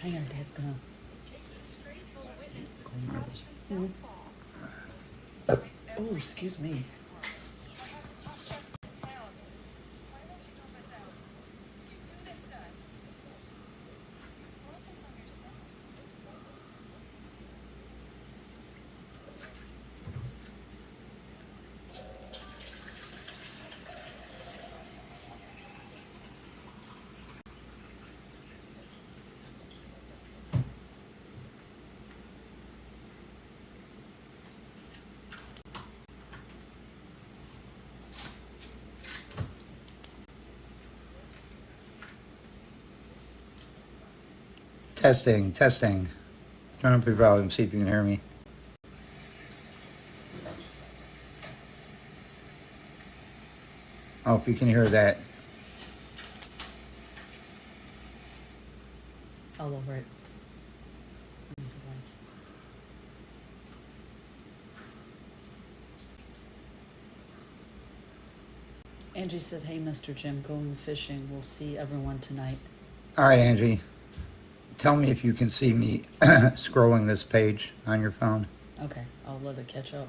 Hang on, Dad's gonna. Oh, excuse me. Testing, testing. Turn up your volume, see if you can hear me. Oh, if you can hear that. All over it. Angie said, "Hey, Mr. Jim, going fishing. We'll see everyone tonight." All right, Angie. Tell me if you can see me scrolling this page on your phone. Okay, I'll let it catch up.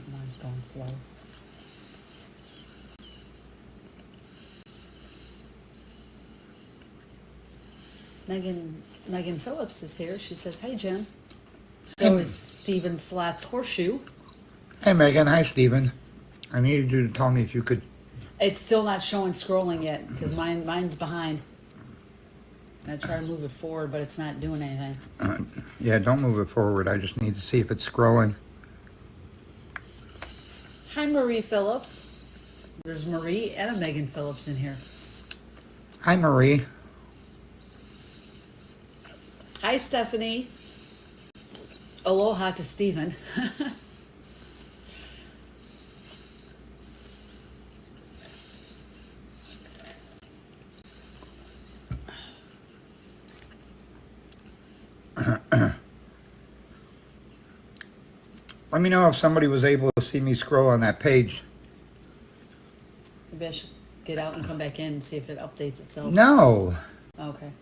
Mine's going slow. Megan Phillips is here. She says, "Hey, Jim." So is Steven Slat's horseshoe. Hey, Megan. Hi, Steven. I needed you to tell me if you could. It's still not showing scrolling yet because mine's behind. And I try to move it forward, but it's not doing anything. Yeah, don't move it forward. I just need to see if it's scrolling. Hi, Marie Phillips. There's Marie and a Megan Phillips in here. Hi, Marie. Hi, Stephanie. Aloha to Steven. Let me know if somebody was able to see me scroll on that page. Maybe I should get out and come back in and see if it updates itself. No. Okay.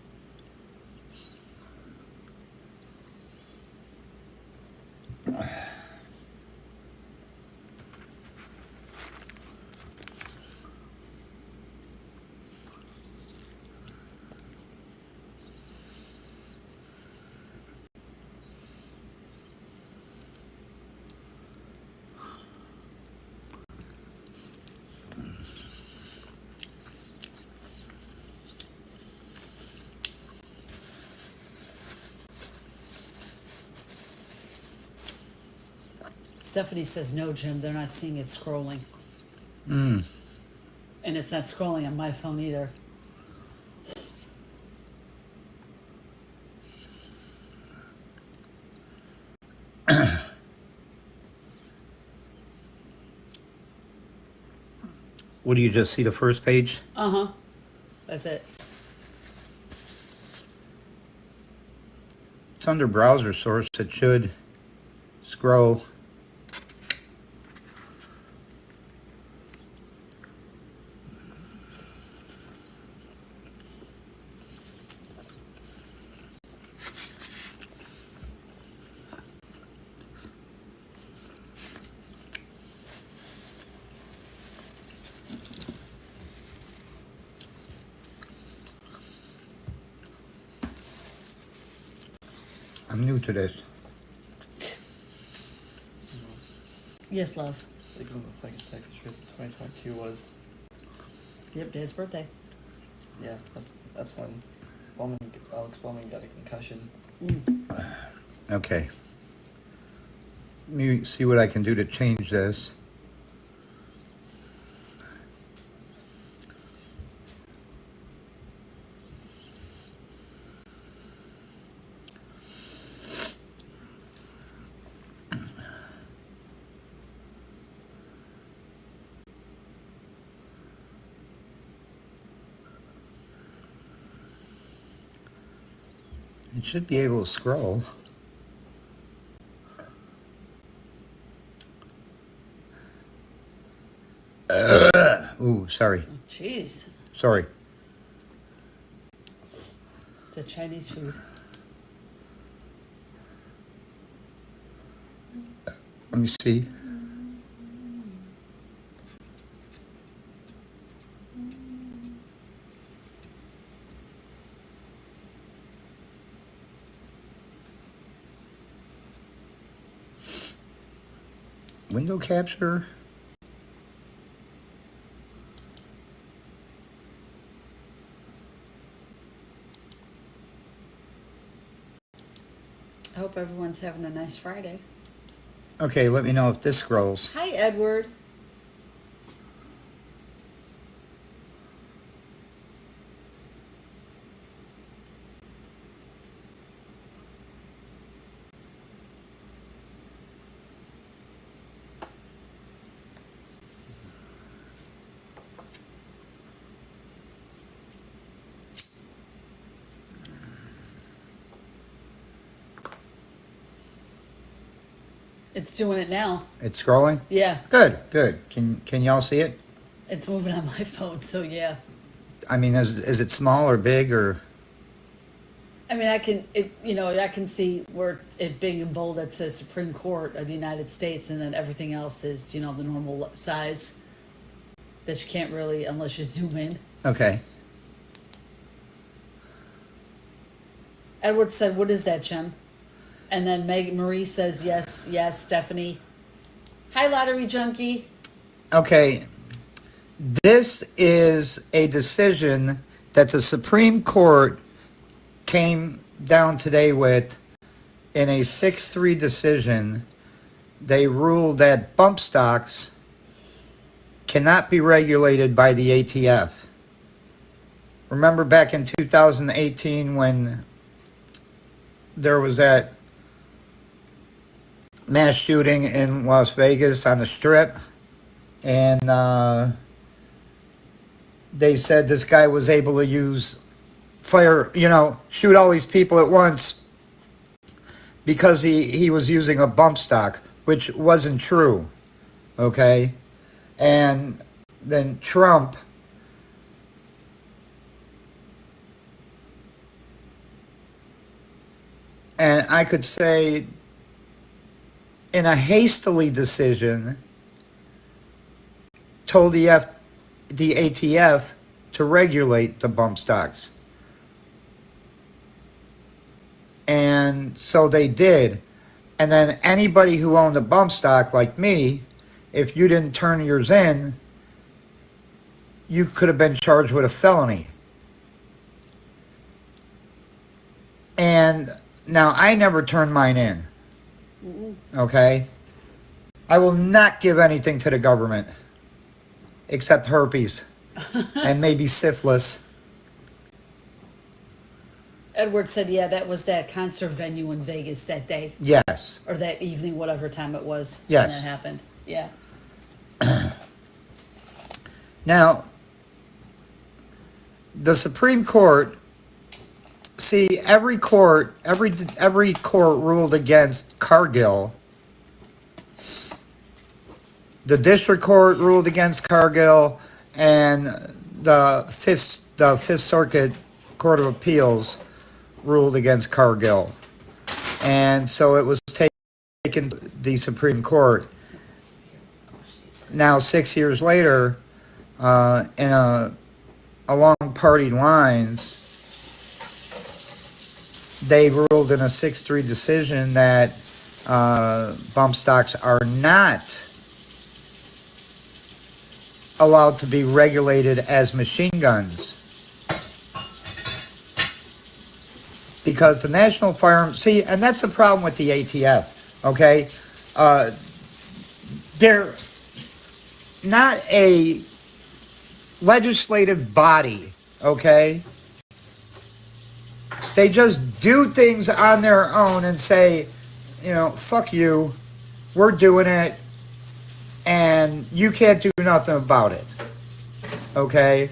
Stephanie says, "No, Jim, they're not seeing it scrolling." Hmm. And it's not scrolling on my phone either. What do you just see the first page? Uh-huh. That's it. It's under browser source. It should scroll. I'm new to this. Yes, love. Like on the second text, it shows 2022 was. Yep, Dad's birthday. Yeah, that's when Alex Bowman got a concussion. Okay. Let me see what I can do to change this. It should be able to scroll. Ooh, sorry. Jeez, Sorry. the Chinese food. Let me see. Window capture. I hope everyone's having a nice Friday. Okay, let me know if this scrolls. Hi, Edward. It's doing it now. It's scrolling? Yeah, Good, good. Can y'all see it? it's moving on my phone, so yeah. I mean, is it small or big or? I mean, I can see where it big and bold that says Supreme Court of the United States, and then everything else is, the normal size that you can't really, unless you zoom in. Okay. Edward said, "What is that, Jim?" And then Marie says, "Yes, yes, Stephanie." Hi, lottery junkie. Okay. This is a decision that the Supreme Court came down today with in a 6-3 decision. They ruled that bump stocks cannot be regulated by the ATF. Remember back in 2018 when there was that mass shooting in Las Vegas on the Strip, and they said this guy was able to use fire, shoot all these people at once because he was using a bump stock, which wasn't true, okay? And then Trump and I could say in a hastily decision told the ATF to regulate the bump stocks. And so they did. And then anybody who owned a bump stock like me, if you didn't turn yours in, you could have been charged with a felony. And now I never turned mine in. Okay? I will not give anything to the government except herpes and maybe syphilis. Edward said, "Yeah, that was that concert venue in Vegas that day Yes. or that evening, whatever time it was Yes. when that happened." Yeah. Now, the Supreme Court, see, every court ruled against Cargill. The district court ruled against Cargill, and the Fifth Circuit Court of Appeals ruled against Cargill. And so it was taken to the Supreme Court. Now, 6 years later, along party lines, they ruled in a 6-3 decision that bump stocks are not allowed to be regulated as machine guns. Because the National Firearms, see, and that's the problem with the ATF, okay? They're not a legislative body, okay? They just do things on their own and say, fuck you, we're doing it, and you can't do nothing about it, okay?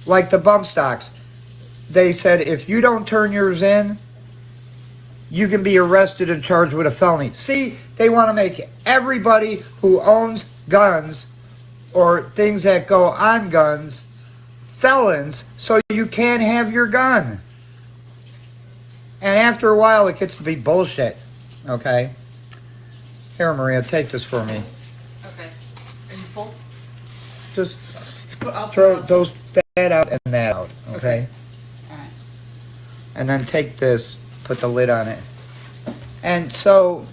Like the bump stocks. they said if you don't turn yours in, you can be arrested and charged with a felony. See, they want to make everybody who owns guns or things that go on guns felons, so you can't have your gun. And after a while, it gets to be bullshit. Okay? Here, Maria, take this for me. Okay. Are you full? Just I'll throw put those that out and that out. Okay? All right. And then take this, put the lid on it. And so,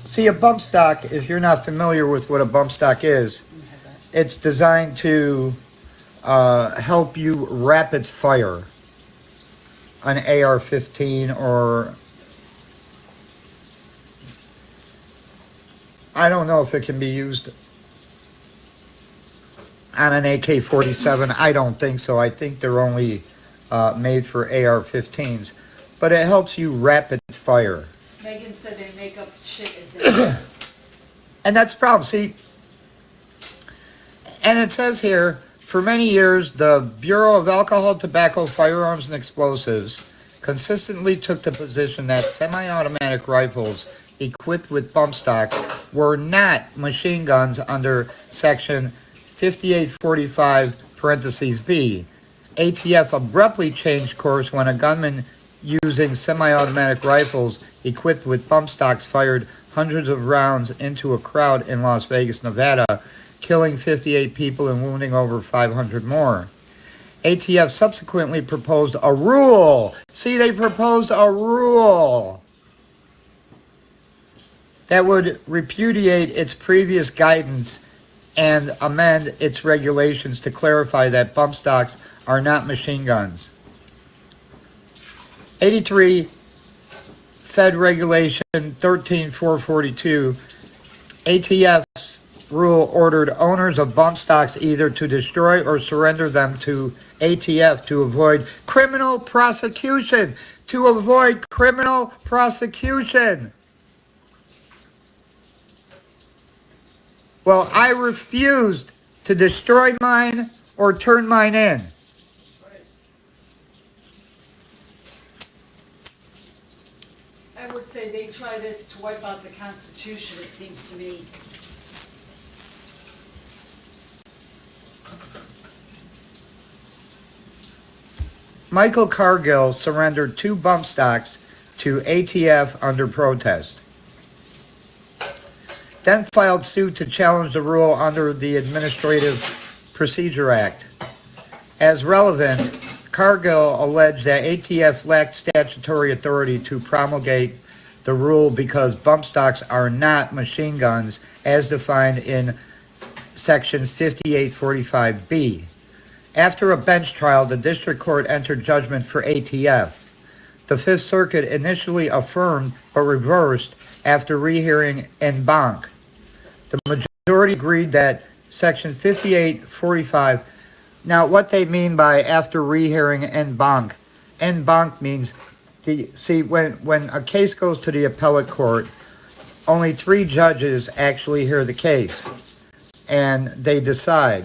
see, a bump stock, if you're not familiar with what a bump stock is, it's designed to help you rapid fire an AR-15 or I don't know if it can be used on an AK-47. I don't think so. I think they're only made for AR-15s. But it helps you rapid fire. Megan said they make up shit as they And that's the problem. See, and it says here, for many years, the Bureau of Alcohol, Tobacco, Firearms, and Explosives consistently took the position that semi-automatic rifles equipped with bump stock were not machine guns under Section 5845 parentheses B. ATF abruptly changed course when a gunman using semi-automatic rifles equipped with bump stocks fired hundreds of rounds into a crowd in Las Vegas, Nevada, killing 58 people and wounding over 500 more. ATF subsequently proposed a rule. See, they proposed a rule that would repudiate its previous guidance and amend its regulations to clarify that bump stocks are not machine guns. 83 Fed Regulation 13442, ATF's rule ordered owners of bump stocks either to destroy or surrender them to ATF to avoid criminal prosecution. To avoid criminal prosecution. Well, I refused to destroy mine or turn mine in. I would say they try this to wipe out the Constitution, it seems to me. Michael Cargill surrendered 2 bump stocks to ATF under protest. Then filed suit to challenge the rule under the Administrative Procedure Act. As relevant, Cargill alleged that ATF lacked statutory authority to promulgate the rule because bump stocks are not machine guns as defined in Section 5845B. After a bench trial, the district court entered judgment for ATF. The Fifth Circuit initially affirmed but reversed after rehearing en banc. The majority agreed that Section 5845. Now, what they mean by after rehearing en banc means when a case goes to the appellate court, only 3 judges actually hear the case, and they decide.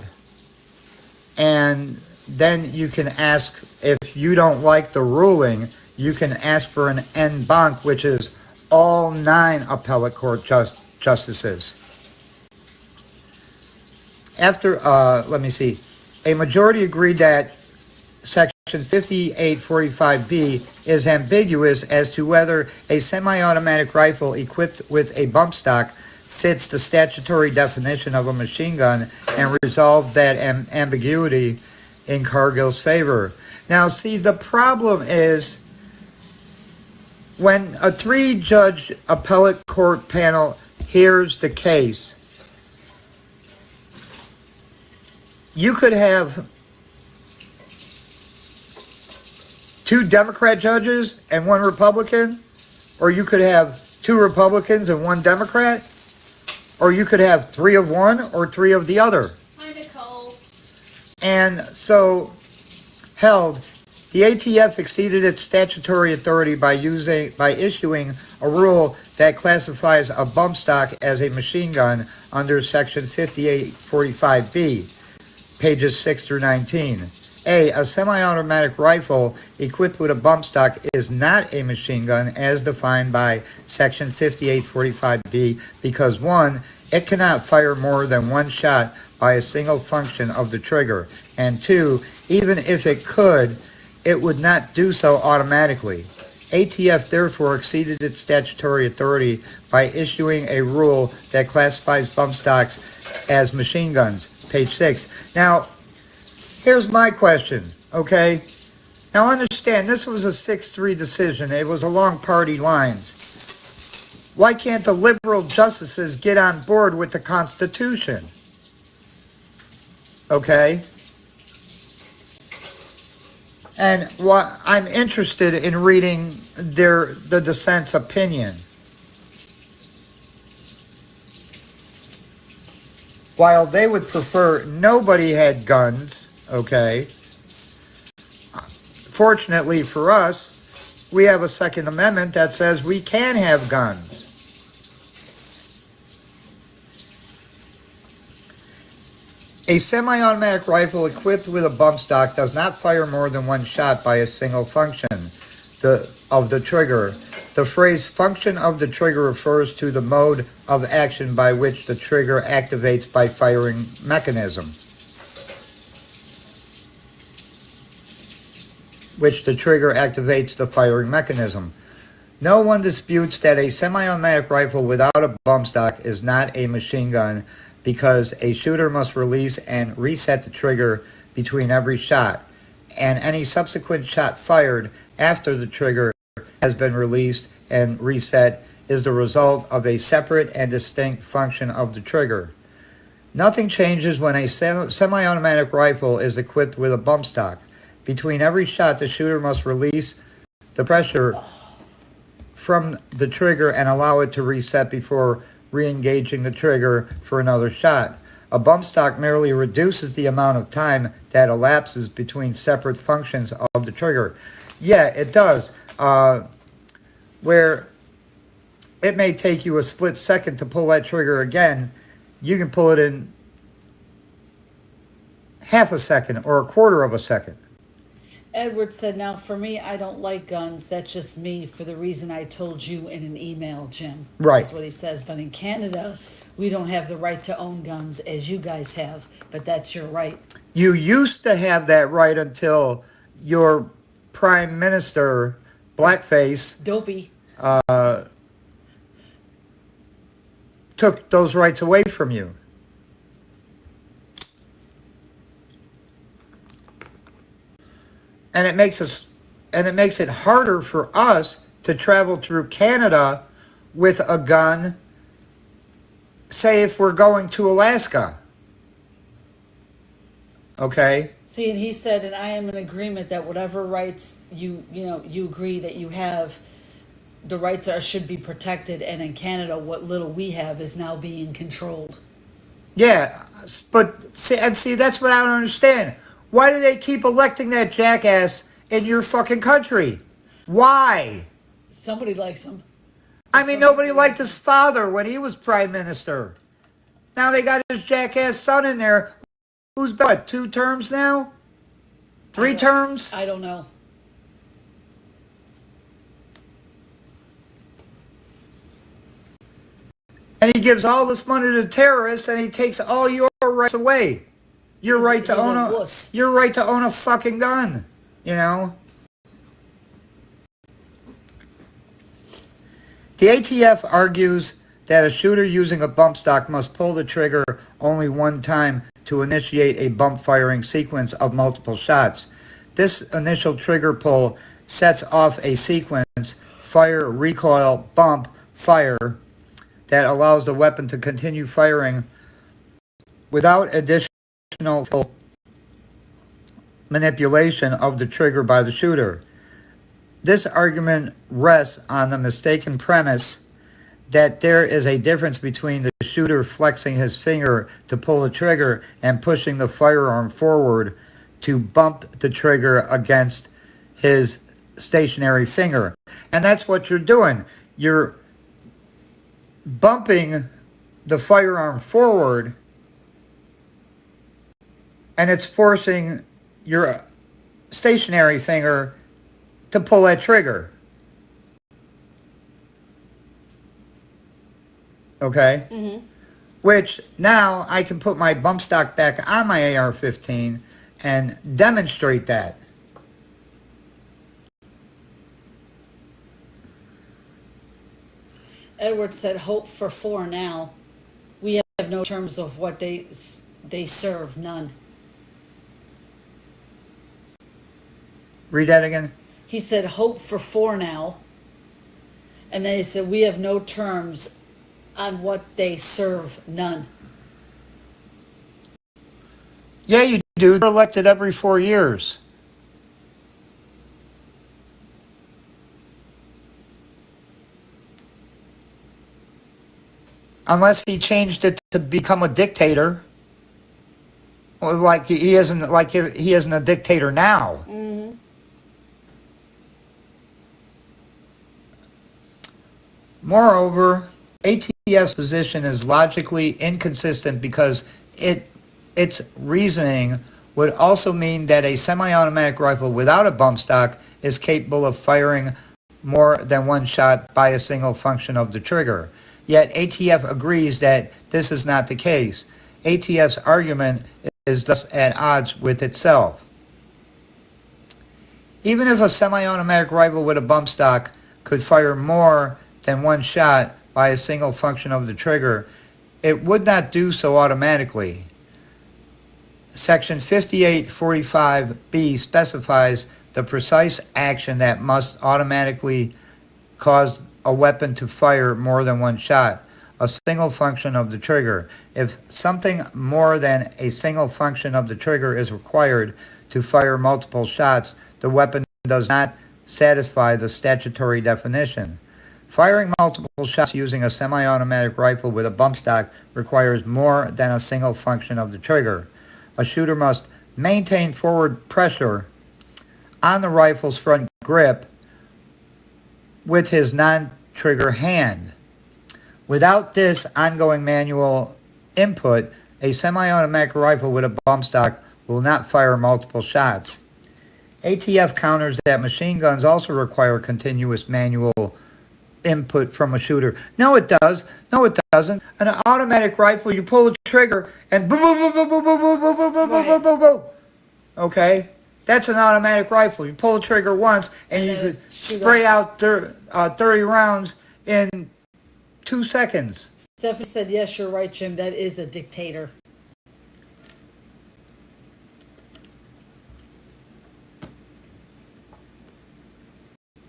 And then you can ask, if you don't like the ruling, you can ask for an en banc, which is all 9 appellate court justices. After, a majority agreed that Section 5845B is ambiguous as to whether a semi-automatic rifle equipped with a bump stock fits the statutory definition of a machine gun and resolved that ambiguity in Cargill's favor. Now, see, the problem is when a 3-judge appellate court panel hears the case, you could have 2 Democrat judges and 1 Republican, or you could have 2 Republicans and 1 Democrat, or you could have 3 of one or 3 of the other. Hi, Nicole. And so, held, the ATF exceeded its statutory authority by issuing a rule that classifies a bump stock as a machine gun under Section 5845B. pages 6 through 19. A semi-automatic rifle equipped with a bump stock is not a machine gun as defined by Section 5845B because 1, it cannot fire more than one shot by a single function of the trigger, and 2, even if it could, it would not do so automatically. ATF therefore exceeded its statutory authority by issuing a rule that classifies bump stocks as machine guns, page 6. Now, here's my question, okay? Now understand, this was a 6-3 decision. It was along party lines. Why can't the liberal justices get on board with the Constitution? Okay? And what I'm interested in reading the dissent's opinion. While they would prefer nobody had guns, okay, fortunately for us, we have a Second Amendment that says we can have guns. A semi-automatic rifle equipped with a bump stock does not fire more than one shot by a single function of the trigger. The phrase function of the trigger refers to the mode of action by which the trigger activates by firing mechanism. Which the trigger activates the firing mechanism. No one disputes that a semi-automatic rifle without a bump stock is not a machine gun because a shooter must release and reset the trigger between every shot, and any subsequent shot fired after the trigger has been released and reset is the result of a separate and distinct function of the trigger. Nothing changes when a semi-automatic rifle is equipped with a bump stock. Between every shot, the shooter must release the pressure from the trigger and allow it to reset before re-engaging the trigger for another shot. A bump stock merely reduces the amount of time that elapses between separate functions of the trigger. Yeah, it does. Where it may take you a split second to pull that trigger again, you can pull it in half a second or a quarter of a second. Edward said, now for me, I don't like guns. That's just me for the reason I told you in an email, Jim. Right. That's what he says. But in Canada, we don't have the right to own guns as you guys have. But that's your right. You used to have that right until your prime minister, blackface, Dopey. took those rights away from you. And it makes it harder for us to travel through Canada with a gun, say if we're going to Alaska. Okay? See, and he said, and I am in agreement that whatever rights you agree that you have, the rights should be protected. And in Canada, what little we have is now being controlled. Yeah, but see, that's what I don't understand. Why do they keep electing that jackass in your fucking country? Why? Somebody likes him. I mean, nobody liked his father when he was prime minister. Now they got his jackass son in there. Who's been, what, 2 terms now? 3 terms? I don't know. And he gives all this money to terrorists, and he takes all your rights away. Your right to own a fucking gun, you know. The ATF argues that a shooter using a bump stock must pull the trigger only one time to initiate a bump firing sequence of multiple shots. This initial trigger pull sets off a sequence, fire, recoil, bump, fire, that allows the weapon to continue firing without additional manipulation of the trigger by the shooter. This argument rests on the mistaken premise that there is a difference between the shooter flexing his finger to pull the trigger and pushing the firearm forward to bump the trigger against his stationary finger. And that's what you're doing. You're bumping the firearm forward and it's forcing your stationary finger to pull that trigger. Okay? Mm-hmm. Which now I can put my bump stock back on my AR-15 and demonstrate that. Edward said, "Hope for 4 now. We have no terms of what they serve, none." Read that again. He said, "Hope for 4 now," and then he said, "We have no terms on what they serve, none." Yeah, you do. They're elected every 4 years. Unless he changed it to become a dictator. Well, like he isn't a dictator now. Mm-hmm. Moreover, ATF's position is logically inconsistent because its reasoning would also mean that a semi-automatic rifle without a bump stock is capable of firing more than one shot by a single function of the trigger. Yet ATF agrees that this is not the case. ATF's argument is thus at odds with itself. Even if a semi-automatic rifle with a bump stock could fire more than one shot by a single function of the trigger, it would not do so automatically. Section 5845B specifies the precise action that must automatically cause a weapon to fire more than one shot, a single function of the trigger. If something more than a single function of the trigger is required to fire multiple shots, the weapon does not satisfy the statutory definition. Firing multiple shots using a semi-automatic rifle with a bump stock requires more than a single function of the trigger. A shooter must maintain forward pressure on the rifle's front grip with his non-trigger hand. Without this ongoing manual input, a semi-automatic rifle with a bump stock will not fire multiple shots. ATF counters that machine guns also require continuous manual input from a shooter. No, it does. No, it doesn't. An automatic rifle, you pull the trigger and boom, boom, boom, boom, boom, boom, boom, boom, boom, boom, boom, boom, boom, boom. Okay? That's an automatic rifle. You pull the trigger once and you could spray out 30 rounds in 2 seconds. Stephanie said, "Yes, you're right, Jim. That is a dictator."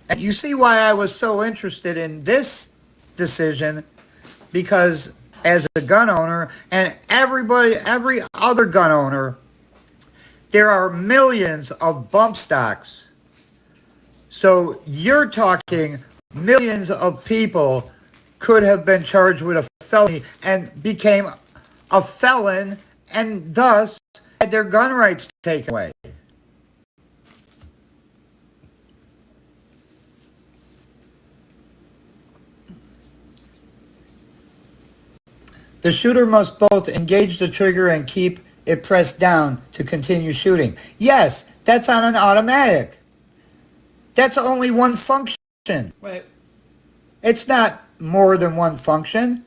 And you see why I was so interested in this decision, because as a gun owner and every other gun owner, there are millions of bump stocks. So you're talking millions of people could have been charged with a felony and became a felon and thus had their gun rights taken away. The shooter must both engage the trigger and keep it pressed down to continue shooting. Yes, that's on an automatic. That's only one function. Right. It's not more than one function.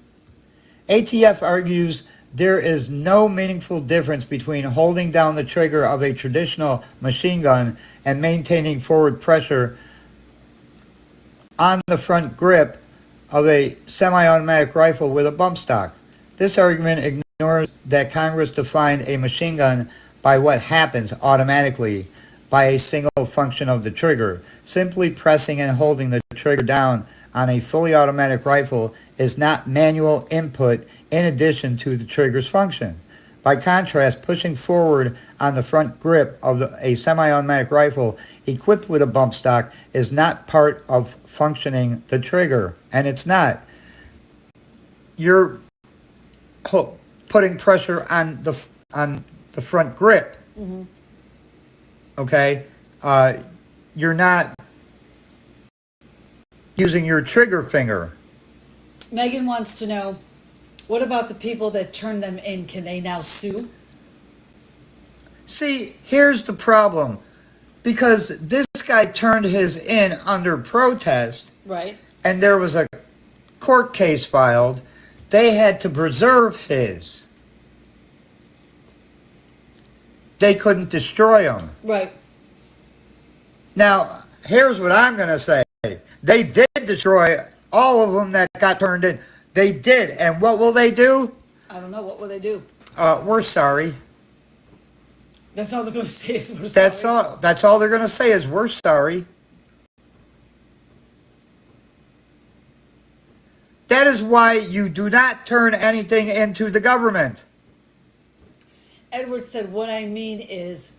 ATF argues there is no meaningful difference between holding down the trigger of a traditional machine gun and maintaining forward pressure on the front grip of a semi-automatic rifle with a bump stock. This argument ignores that Congress defined a machine gun by what happens automatically by a single function of the trigger. Simply pressing and holding the trigger down on a fully automatic rifle is not manual input in addition to the trigger's function. By contrast, pushing forward on the front grip of a semi-automatic rifle equipped with a bump stock is not part of functioning the trigger, and it's not. You're putting pressure on the front grip. Mm-hmm. Okay, you're not using your trigger finger. Megan wants to know, what about the people that turn them in? Can they now sue? See, here's the problem. Because this guy turned his in under protest, Right. and there was a court case filed, they had to preserve his. They couldn't destroy him. Right. Now, here's what I'm going to say. They did destroy all of them that got turned in. They did. And what will they do? I don't know. What will they do? We're sorry. That's all they're going to say is we're That's sorry. all. That's all they're going to say is we're sorry. That is why you do not turn anything into the government. Edward said, what I mean is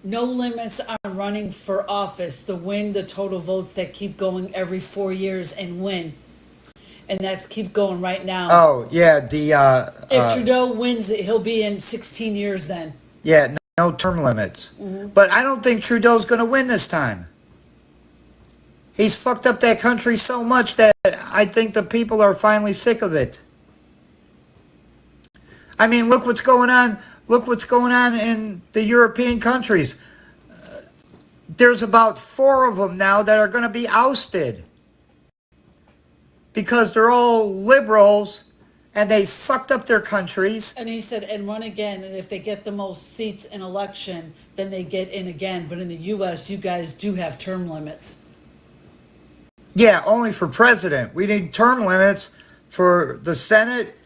no limits on running for office. The win, the total votes that keep going every 4 years and win. And that keep going right now. Oh, yeah, If Trudeau wins it, he'll be in 16 years then. yeah, no term limits. But I don't think Trudeau's going to win this time. He's fucked up that country so much that I think the people are finally sick of it. I mean, look what's going on. Look what's going on in the European countries. There's about 4 of them now that are going to be ousted. Because they're all liberals and they fucked up their countries. And he said, and run again. And if they get the most seats in election, then they get in again. But in the U.S., you guys do have term limits. Yeah, only for president. We need term limits for the Senate,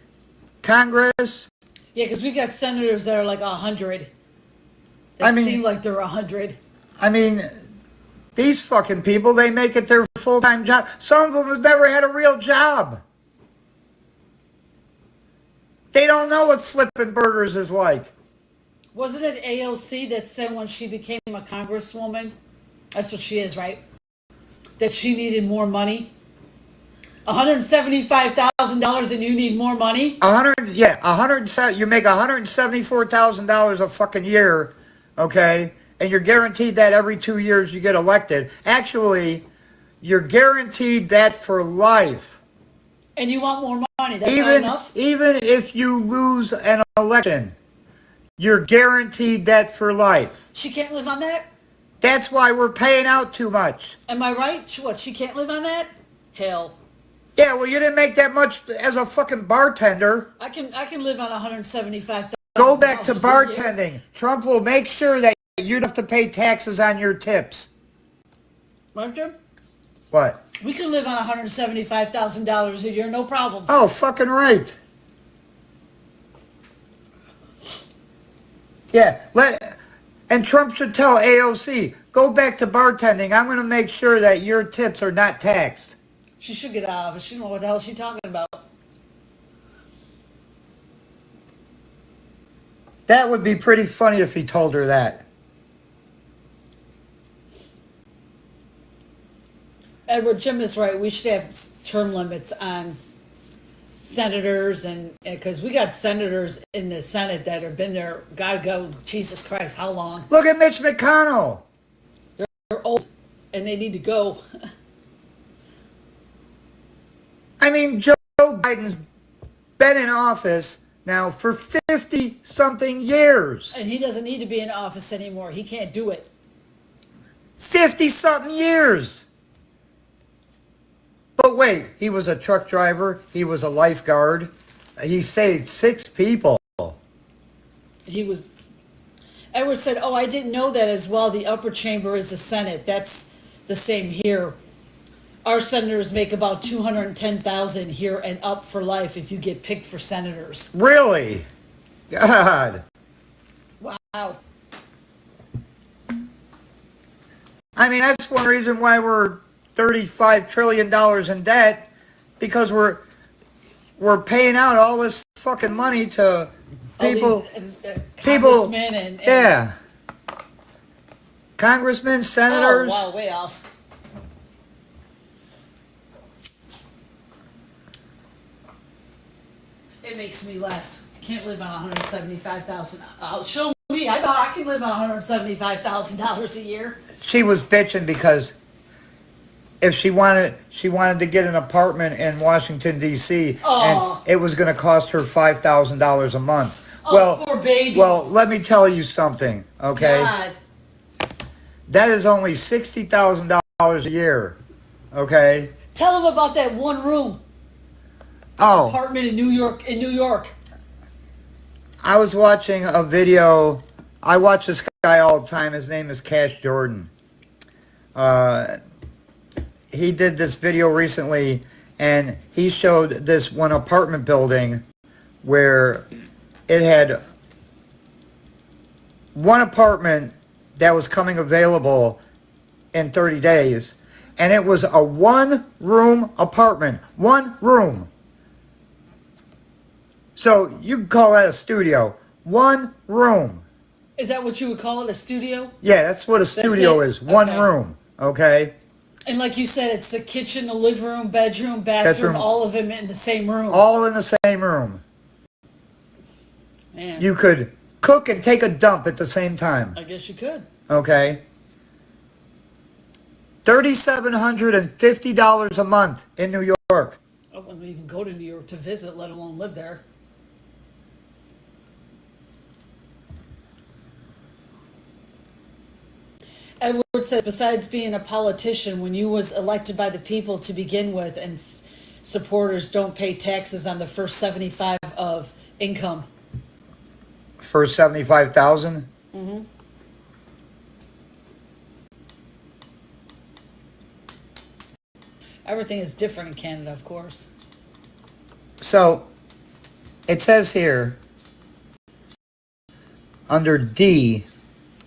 Congress. Yeah, because we got senators that are like 100. That I mean- seem like they're 100. I mean, these fucking people, they make it their full-time job. Some of them have never had a real job. They don't know what flipping burgers is like. Wasn't it AOC that said when she became a congresswoman, that's what she is, right? That she needed more money? $175,000 and you need more money? 100. You make $174,000 a fucking year, okay? And you're guaranteed that every 2 years you get elected. Actually, you're guaranteed that for life. And you want more money. That's not enough? Even if you lose an election, you're guaranteed that for life. She can't live on that? That's why we're paying out too much. Am I right? She can't live on that? Hell. Yeah, well, you didn't make that much as a fucking bartender. I can live on $175,000. Go back to a year. bartending. Trump will make sure that you don't have to pay taxes on your tips. Right, Jim? What? We can live on $175,000 a year, no problem. Oh, fucking right. Yeah, and Trump should tell AOC, go back to bartending. I'm going to make sure that your tips are not taxed. She should get out of it. She don't know what the hell she's talking about. That would be pretty funny if he told her that. Edward, Jim is right. We should have term limits on senators, and because we got senators in the Senate that have been there, God go, Jesus Christ, how long? Look at Mitch McConnell. They're old and they need to go. I mean, Joe Biden's been in office now for 50-something years. And he doesn't need to be in office anymore. He can't do it. 50-something years. But wait, he was a truck driver. He was a lifeguard. He saved 6 people. He was. Edward said, "Oh, I didn't know that as well. The upper chamber is the Senate. That's the same here. Our senators make about $210,000 here and up for life if you get picked for senators." Really? God. Wow. I mean, that's one reason why we're $35 trillion in debt, because we're paying out all this fucking money to people. All these, people, congressmen and yeah, congressmen, senators. Oh, wow, way off. It makes me laugh. I can't live on $175,000. Show me. I know I can live on $175,000 a year. She was bitching because if she wanted to get an apartment in Washington D.C. Aw. and it was going to cost her $5,000 a month. Oh, poor baby. Well, let me tell you something, okay? God. That is only $60,000 a year, okay? Tell him about that one room Oh, apartment in New York. In New York. I was watching a video. I watch this guy all the time. His name is Cash Jordan. He did this video recently, and he showed this one apartment building where it had one apartment that was coming available in 30 days, and it was a one-room apartment. One room. So you can call that a studio. One room. Is that what you would call it? A studio? Yeah, that's what a studio it? is. One Okay. room. Okay? And like you said, it's the kitchen, the living room, bedroom, bathroom, Bedroom. all of them in the same room. All in the same room. Man, You could cook and take a dump at the same time. I guess you could. Okay? $3,750 a month in New York. I wouldn't even go to New York to visit, let alone live there. Edward says, besides being a politician, when you was elected by the people to begin with, and supporters don't pay taxes on the first 75 of income. For 75,000. Everything is different in Canada, of course. So it says here under D,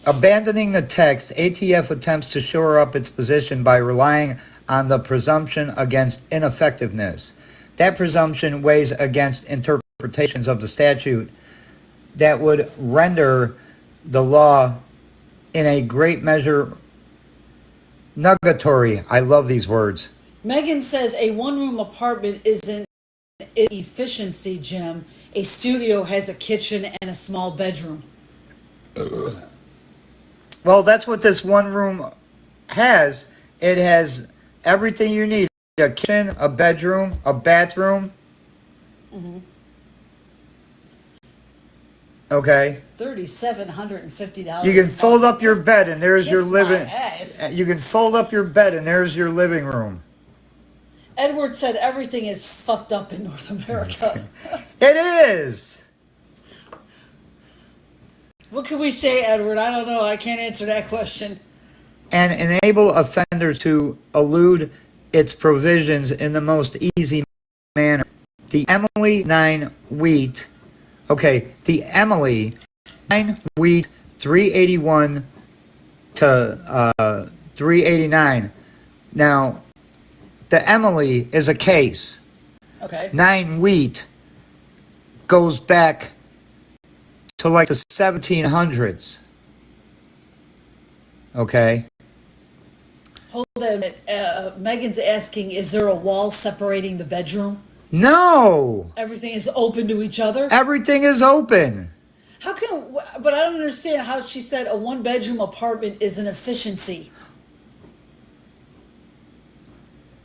abandoning the text, ATF attempts to shore up its position by relying on the presumption against ineffectiveness. That presumption weighs against interpretations of the statute that would render the law in a great measure nugatory. I love these words. Megan says a one-room apartment isn't efficiency, Jim. A studio has a kitchen and a small bedroom. Well, that's what this one room has. It has everything you need. A kitchen, a bedroom, a bathroom. Okay. $3,750. You can fold up your bed and there's your Kiss my living. ass. You can fold up your bed and there's your living room. Edward said everything is fucked up in North America. It is. What can we say, Edward? I don't know. I can't answer that question. And enable offenders to elude its provisions in the most easy manner. The Emily 9 wheat. Okay, the Emily 9 wheat 381 to 389. Now, the Emily is a case. Okay. 9 wheat goes back to like the 1700s. Okay? Hold on a minute. Megan's asking, is there a wall separating the bedroom? No! Everything is open to each other? Everything is open. How can, but I don't understand how she said a one-bedroom apartment is an efficiency.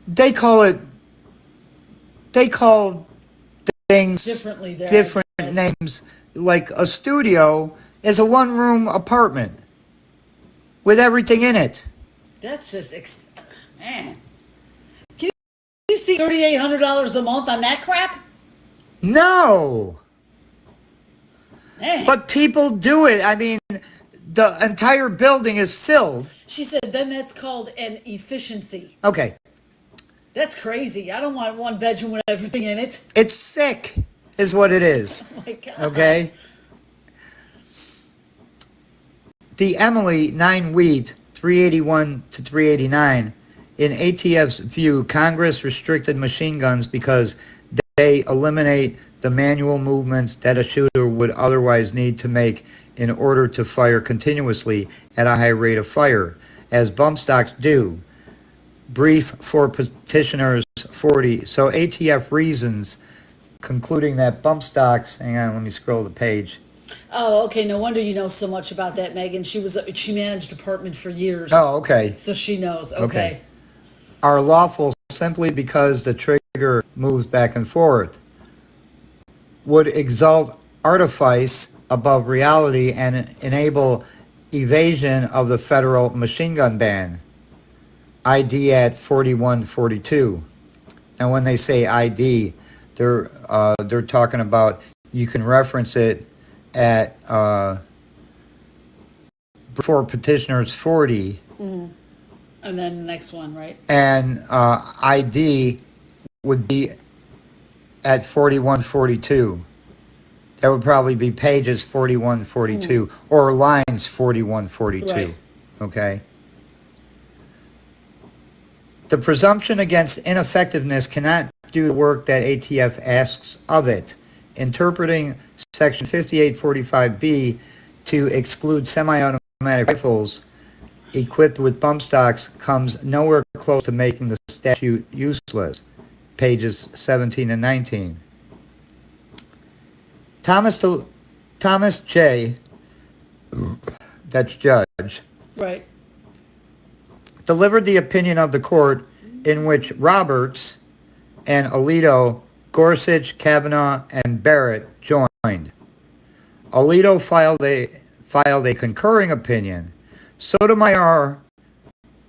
They call things Differently there, I different guess. names. Like a studio is a one-room apartment with everything in it. That's just, man. Can you see $3,800 a month on that crap? No! Man. But people do it. I mean, the entire building is filled. She said, then that's called an efficiency. Okay. That's crazy. I don't want one bedroom with everything in it. It's sick, is what it is. Oh my God. Okay? The Emily 9 wheat 381 to 389. In ATF's view, Congress restricted machine guns because they eliminate the manual movements that a shooter would otherwise need to make in order to fire continuously at a high rate of fire, as bump stocks do. Brief for petitioners 40. So ATF reasons, concluding that bump stocks, hang on, let me scroll the page. Oh, okay. No wonder you know so much about that, Megan. She managed apartment for years. Oh, okay. So she knows. Okay. Okay. Are lawful simply because the trigger moves back and forth. Would exalt artifice above reality and enable evasion of the federal machine gun ban. ID at 4142. And when they say ID, they're talking about you can reference it at for petitioners 40, And then the next one, right? and ID would be at 4142. That would probably be pages 4142 or lines 4142. Right. Okay. The presumption against ineffectiveness cannot do the work that ATF asks of it. Interpreting Section 5845B to exclude semi-automatic rifles equipped with bump stocks comes nowhere close to making the statute useless. Pages 17 and 19. Thomas J., that's judge, Right. delivered the opinion of the court in which Roberts and Alito, Gorsuch, Kavanaugh, and Barrett joined. Alito filed a concurring opinion. Sotomayor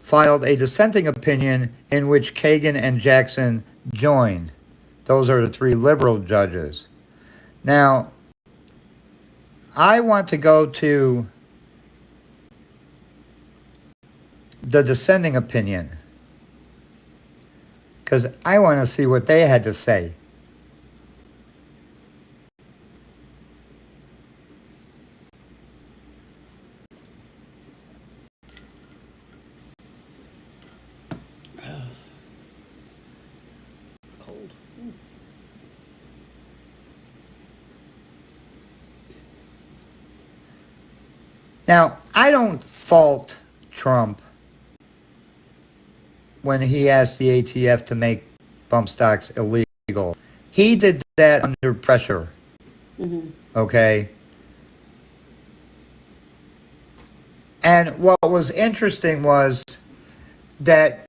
filed a dissenting opinion in which Kagan and Jackson joined. Those are the three liberal judges. Now, I want to go to the dissenting opinion because I want to see what they had to say. It's cold. Now, I don't fault Trump when he asked the ATF to make bump stocks illegal. He did that under pressure. Okay? And what was interesting was that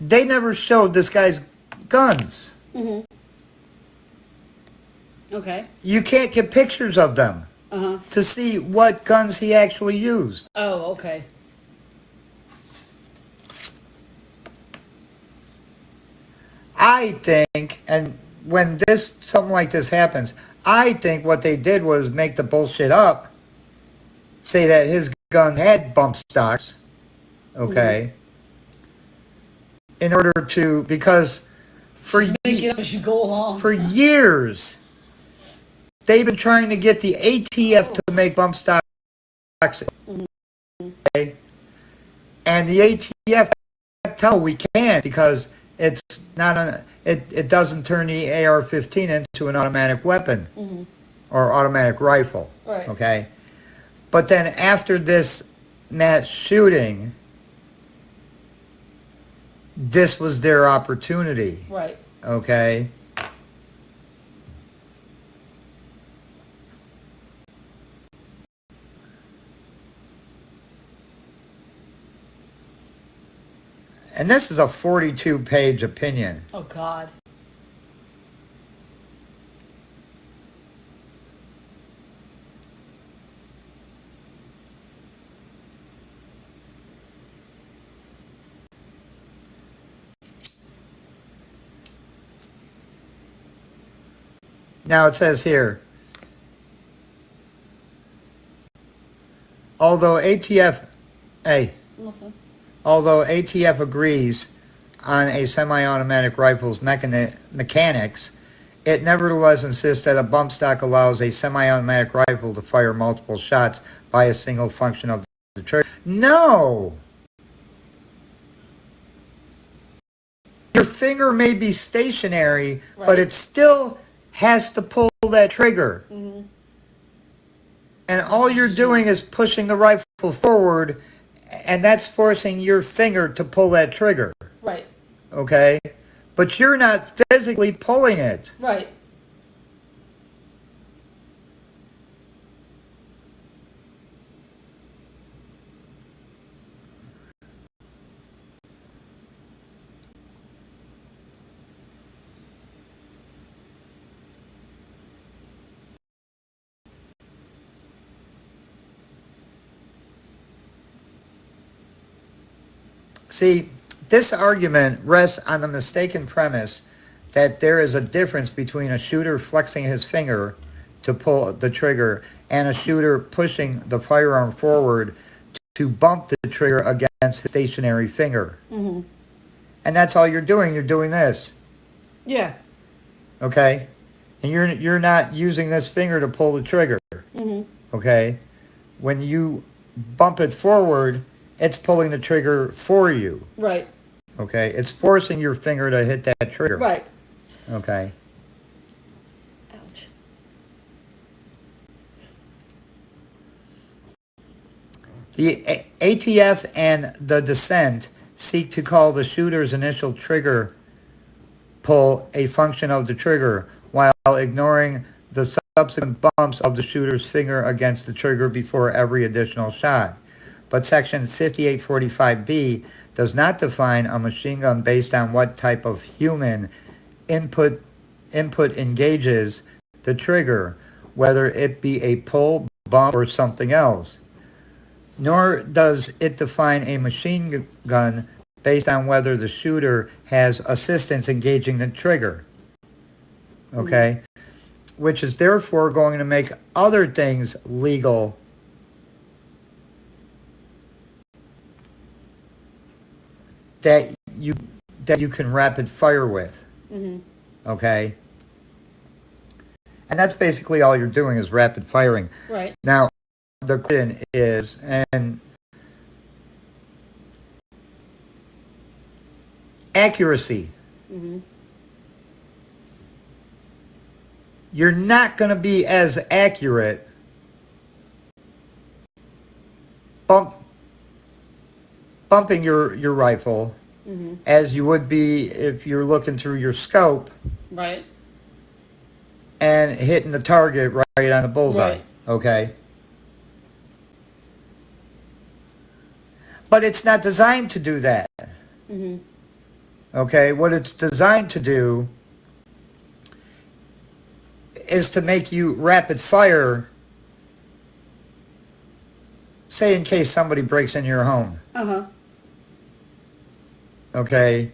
they never showed this guy's guns. Okay. You can't get pictures of them to see what guns he actually used. Oh, okay. I think, and when something like this happens, I think what they did was make the bullshit up, say that his gun had bump stocks, okay, in order to, because for, Just make it up as you go along. for years, they've been trying to get the ATF to make bump stocks, okay, and the ATF tell we can't because it's not it doesn't turn the AR-15 into an automatic weapon or automatic rifle. Right. Okay. But then after this mass shooting, this was their opportunity. Right. Okay. And this is a 42-page opinion. Oh, God. Now it says here, although ATF Listen. Although ATF agrees on a semi-automatic rifle's mechanics, it nevertheless insists that a bump stock allows a semi-automatic rifle to fire multiple shots by a single function of the trigger. No! Your finger may be stationary, but Right. it still has to pull that trigger. And all you're doing is pushing the rifle forward, and that's forcing your finger to pull that trigger, Right. okay? But you're not physically pulling it. Right. See, this argument rests on the mistaken premise that there is a difference between a shooter flexing his finger to pull the trigger and a shooter pushing the firearm forward to bump the trigger against his stationary finger. Mm-hmm. And that's all you're doing. You're doing this, Yeah. okay? And you're not using this finger to pull the trigger, Mm-hmm. okay? When you bump it forward, it's pulling the trigger for you, Right. okay? It's forcing your finger to hit that trigger, Right. okay? Ouch. The ATF and the dissent seek to call the shooter's initial trigger pull a function of the trigger while ignoring the subsequent bumps of the shooter's finger against the trigger before every additional shot. But Section 5845B does not define a machine gun based on what type of human input engages the trigger, whether it be a pull, bump, or something else. Nor does it define a machine gun based on whether the shooter has assistance engaging the trigger. Okay? Which is therefore going to make other things legal that you can rapid fire with. Mm-hmm. Okay? And that's basically all you're doing is rapid firing. Right. Now, the question is, and accuracy. Mm-hmm. You're not going to be as accurate bumping your rifle Mm-hmm. as you would be if you're looking through your scope Right. and hitting the target right on the bullseye. Right. Okay? But it's not designed to do that. Mm-hmm. Okay? What it's designed to do is to make you rapid fire, say in case somebody breaks into your home. Uh-huh. Okay?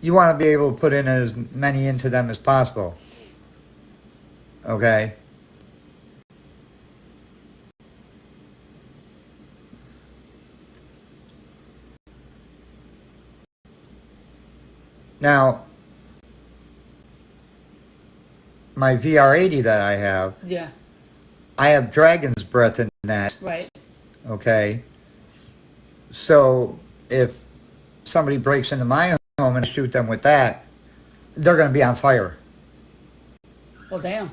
You want to be able to put in as many into them as possible. Okay? Now, my VR80 that Yeah. I have Dragon's Breath in that, Right. okay? So, if somebody breaks into my home and I shoot them with that, they're going to be on fire. Well, damn.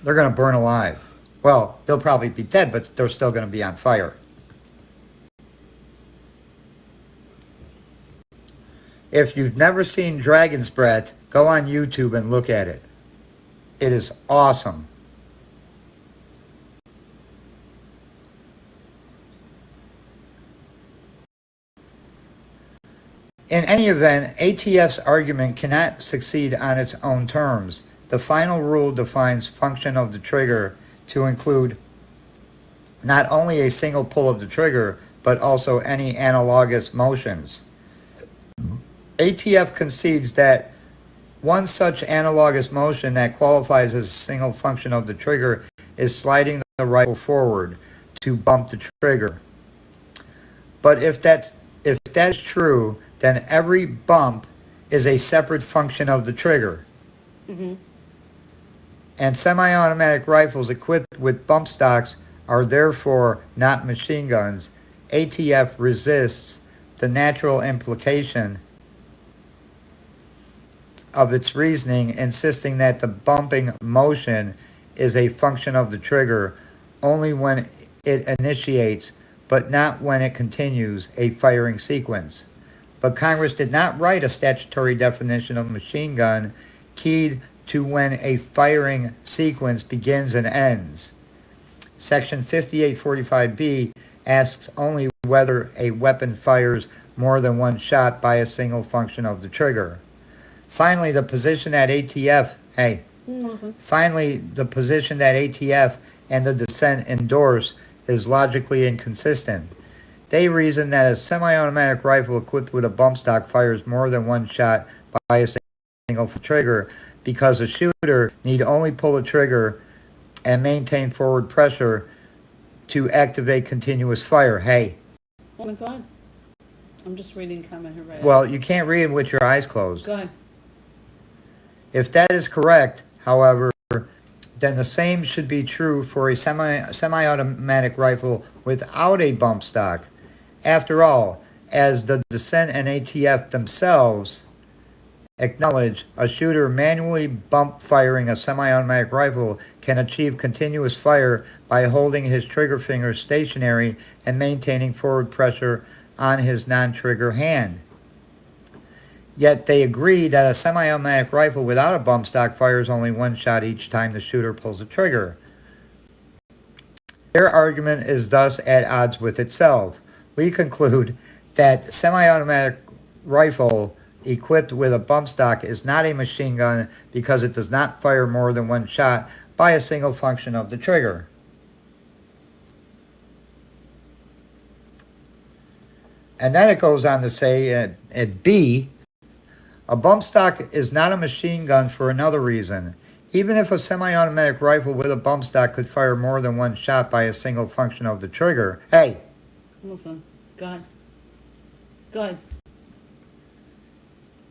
They're going to burn alive. Well, they'll probably be dead, but they're still going to be on fire. If you've never seen Dragon's Breath, go on YouTube and look at it. It is awesome. In any event, ATF's argument cannot succeed on its own terms. The final rule defines function of the trigger to include not only a single pull of the trigger, but also any analogous motions. ATF concedes that one such analogous motion that qualifies as a single function of the trigger is sliding the rifle forward to bump the trigger. But if that's true, then every bump is a separate function of the trigger. Mm-hmm. And semi-automatic rifles equipped with bump stocks are therefore not machine guns. ATF resists the natural implication of its reasoning, insisting that the bumping motion is a function of the trigger only when it initiates, but not when it continues a firing sequence. But Congress did not write a statutory definition of machine gun keyed to when a firing sequence begins and ends. Section 5845B asks only whether a weapon fires more than one shot by a single function of the trigger. Finally, the position that ATF and the dissent endorse is logically inconsistent. They reason that a semi-automatic rifle equipped with a bump stock fires more than one shot by a single trigger because a shooter need only pull the trigger and maintain forward pressure to activate continuous fire. Hey, Oh my God. I'm just reading comment here. Right. well, you can't read it with your eyes closed. Go ahead. If that is correct, however, then the same should be true for a semi-automatic rifle without a bump stock. After all, as the dissent and ATF themselves acknowledge, a shooter manually bump firing a semi-automatic rifle can achieve continuous fire by holding his trigger finger stationary and maintaining forward pressure on his non-trigger hand. Yet they agree that a semi-automatic rifle without a bump stock fires only one shot each time the shooter pulls the trigger. Their argument is thus at odds with itself. We conclude that semi-automatic rifle equipped with a bump stock is not a machine gun because it does not fire more than one shot by a single function of the trigger. And then it goes on to say at B, a bump stock is not a machine gun for another reason. Even if a semi-automatic rifle with a bump stock could fire more than one shot by a single function of the trigger, hey, Listen. Go ahead. Go ahead.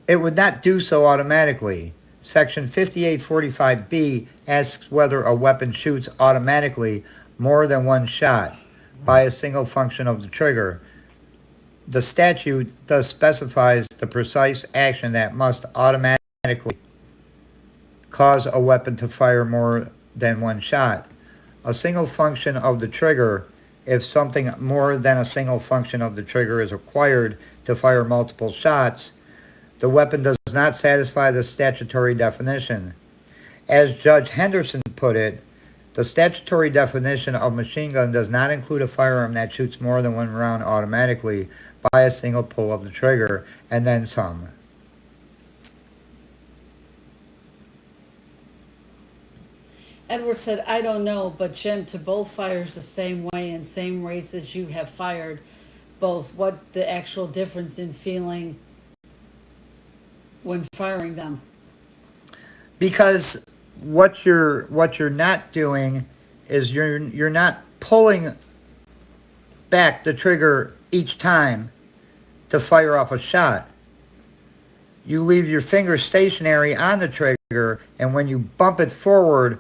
it would not do so automatically. Section 5845B asks whether a weapon shoots automatically more than one shot by a single function of the trigger. The statute thus specifies the precise action that must automatically cause a weapon to fire more than one shot. A single function of the trigger, if something more than a single function of the trigger is required to fire multiple shots, the weapon does not satisfy the statutory definition. As Judge Henderson put it, the statutory definition of machine gun does not include a firearm that shoots more than one round automatically by a single pull of the trigger, and then some. Edward said, I don't know, but Jim, to both fires the same way and same rates as you have fired both, what the actual difference in feeling when firing them? Because what you're not doing is you're not pulling back the trigger each time to fire off a shot. You leave your finger stationary on the trigger, and when you bump it forward,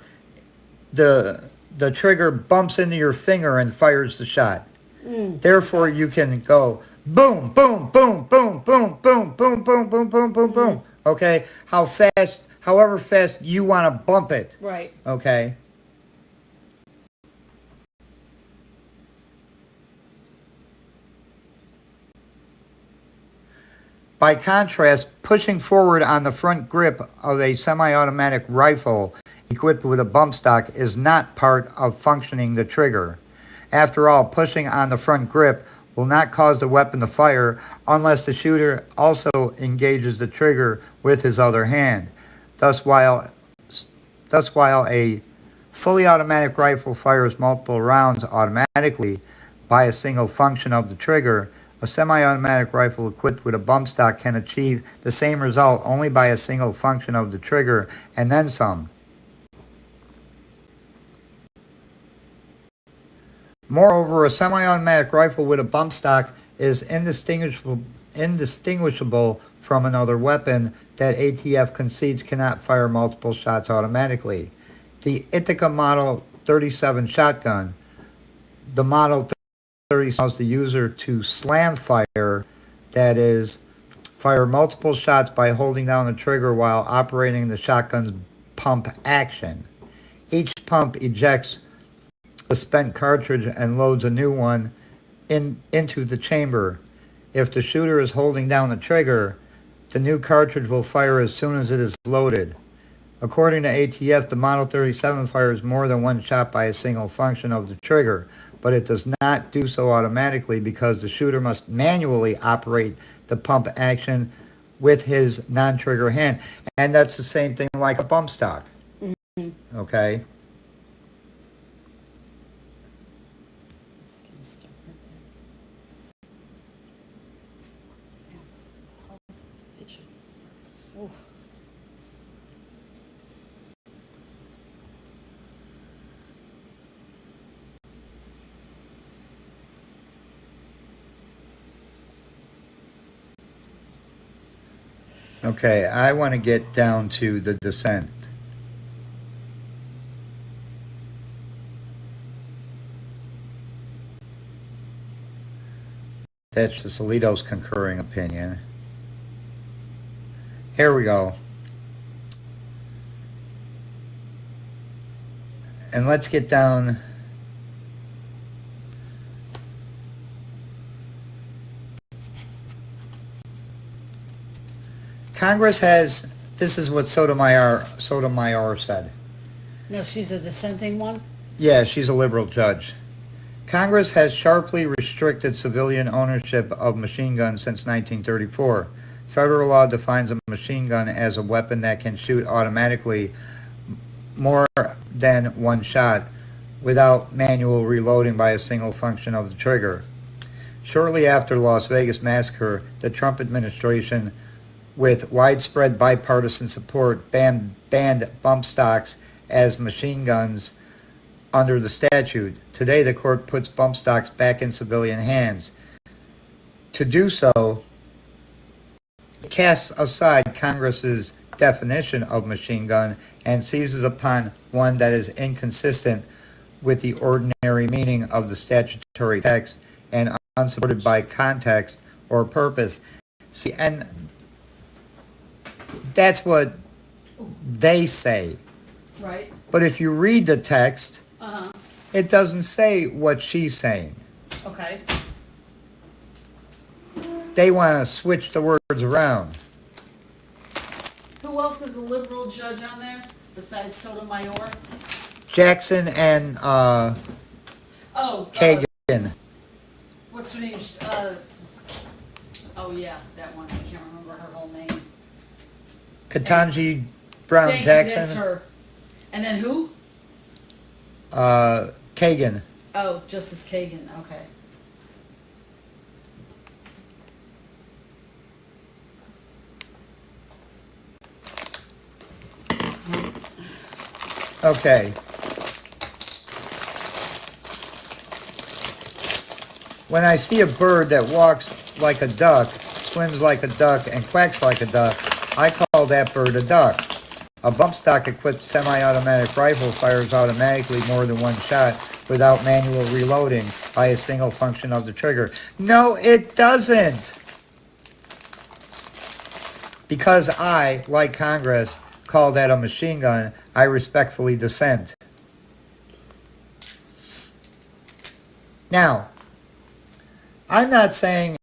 the trigger bumps into your finger and fires the shot. Therefore, you can go boom, boom, boom, boom, boom, boom, boom, boom, boom, boom, boom, boom. Okay, however fast you want to bump it. Right. Okay. By contrast, pushing forward on the front grip of a semi-automatic rifle equipped with a bump stock is not part of functioning the trigger. After all, pushing on the front grip will not cause the weapon to fire unless the shooter also engages the trigger with his other hand. Thus, while a fully automatic rifle fires multiple rounds automatically by a single function of the trigger, a semi-automatic rifle equipped with a bump stock can achieve the same result only by a single function of the trigger and then some. Moreover, a semi-automatic rifle with a bump stock is indistinguishable from another weapon that ATF concedes cannot fire multiple shots automatically. The Ithaca Model 37 shotgun, the Model 30 allows the user to slam fire, that is, fire multiple shots by holding down the trigger while operating the shotgun's pump action. Each pump ejects a spent cartridge and loads a new one into the chamber. If the shooter is holding down the trigger, the new cartridge will fire as soon as it is loaded. According to ATF, the Model 37 fires more than one shot by a single function of the trigger, but it does not do so automatically because the shooter must manually operate the pump action with his non-trigger hand. And that's the same thing like a bump stock. Okay? Ooh. Okay, I want to get down to the dissent. That's Justice Alito's concurring opinion. Here we go. And let's get down. Congress has, this is what Sotomayor said. No, she's a dissenting one? Yeah, she's a liberal judge. Congress has sharply restricted civilian ownership of machine guns since 1934. Federal law defines a machine gun as a weapon that can shoot automatically more than one shot without manual reloading by a single function of the trigger. Shortly after the Las Vegas massacre, the Trump administration, with widespread bipartisan support, banned bump stocks as machine guns under the statute. Today, the court puts bump stocks back in civilian hands. To do so, it casts aside Congress's definition of machine gun and seizes upon one that is inconsistent with the ordinary meaning of the statutory text and unsupported by context or purpose. See, and that's what they say. Right. But if you read the text, Uh-huh. it doesn't say what she's saying. Okay. They want to switch the words around. Who else is a liberal judge on there besides Sotomayor? Jackson and Oh, Kagan. what's her name? Oh yeah, that one. I can't remember her whole name. Ketanji Brown Thank you, that's Jackson. her. And then who? Kagan. Oh, Justice Kagan. Okay. Okay. When I see a bird that walks like a duck, swims like a duck, and quacks like a duck, I call that bird a duck. A bump stock equipped semi-automatic rifle fires automatically more than one shot without manual reloading by a single function of the trigger. No, it doesn't. Because I, like Congress, call that a machine gun, I respectfully dissent. Now, I'm not saying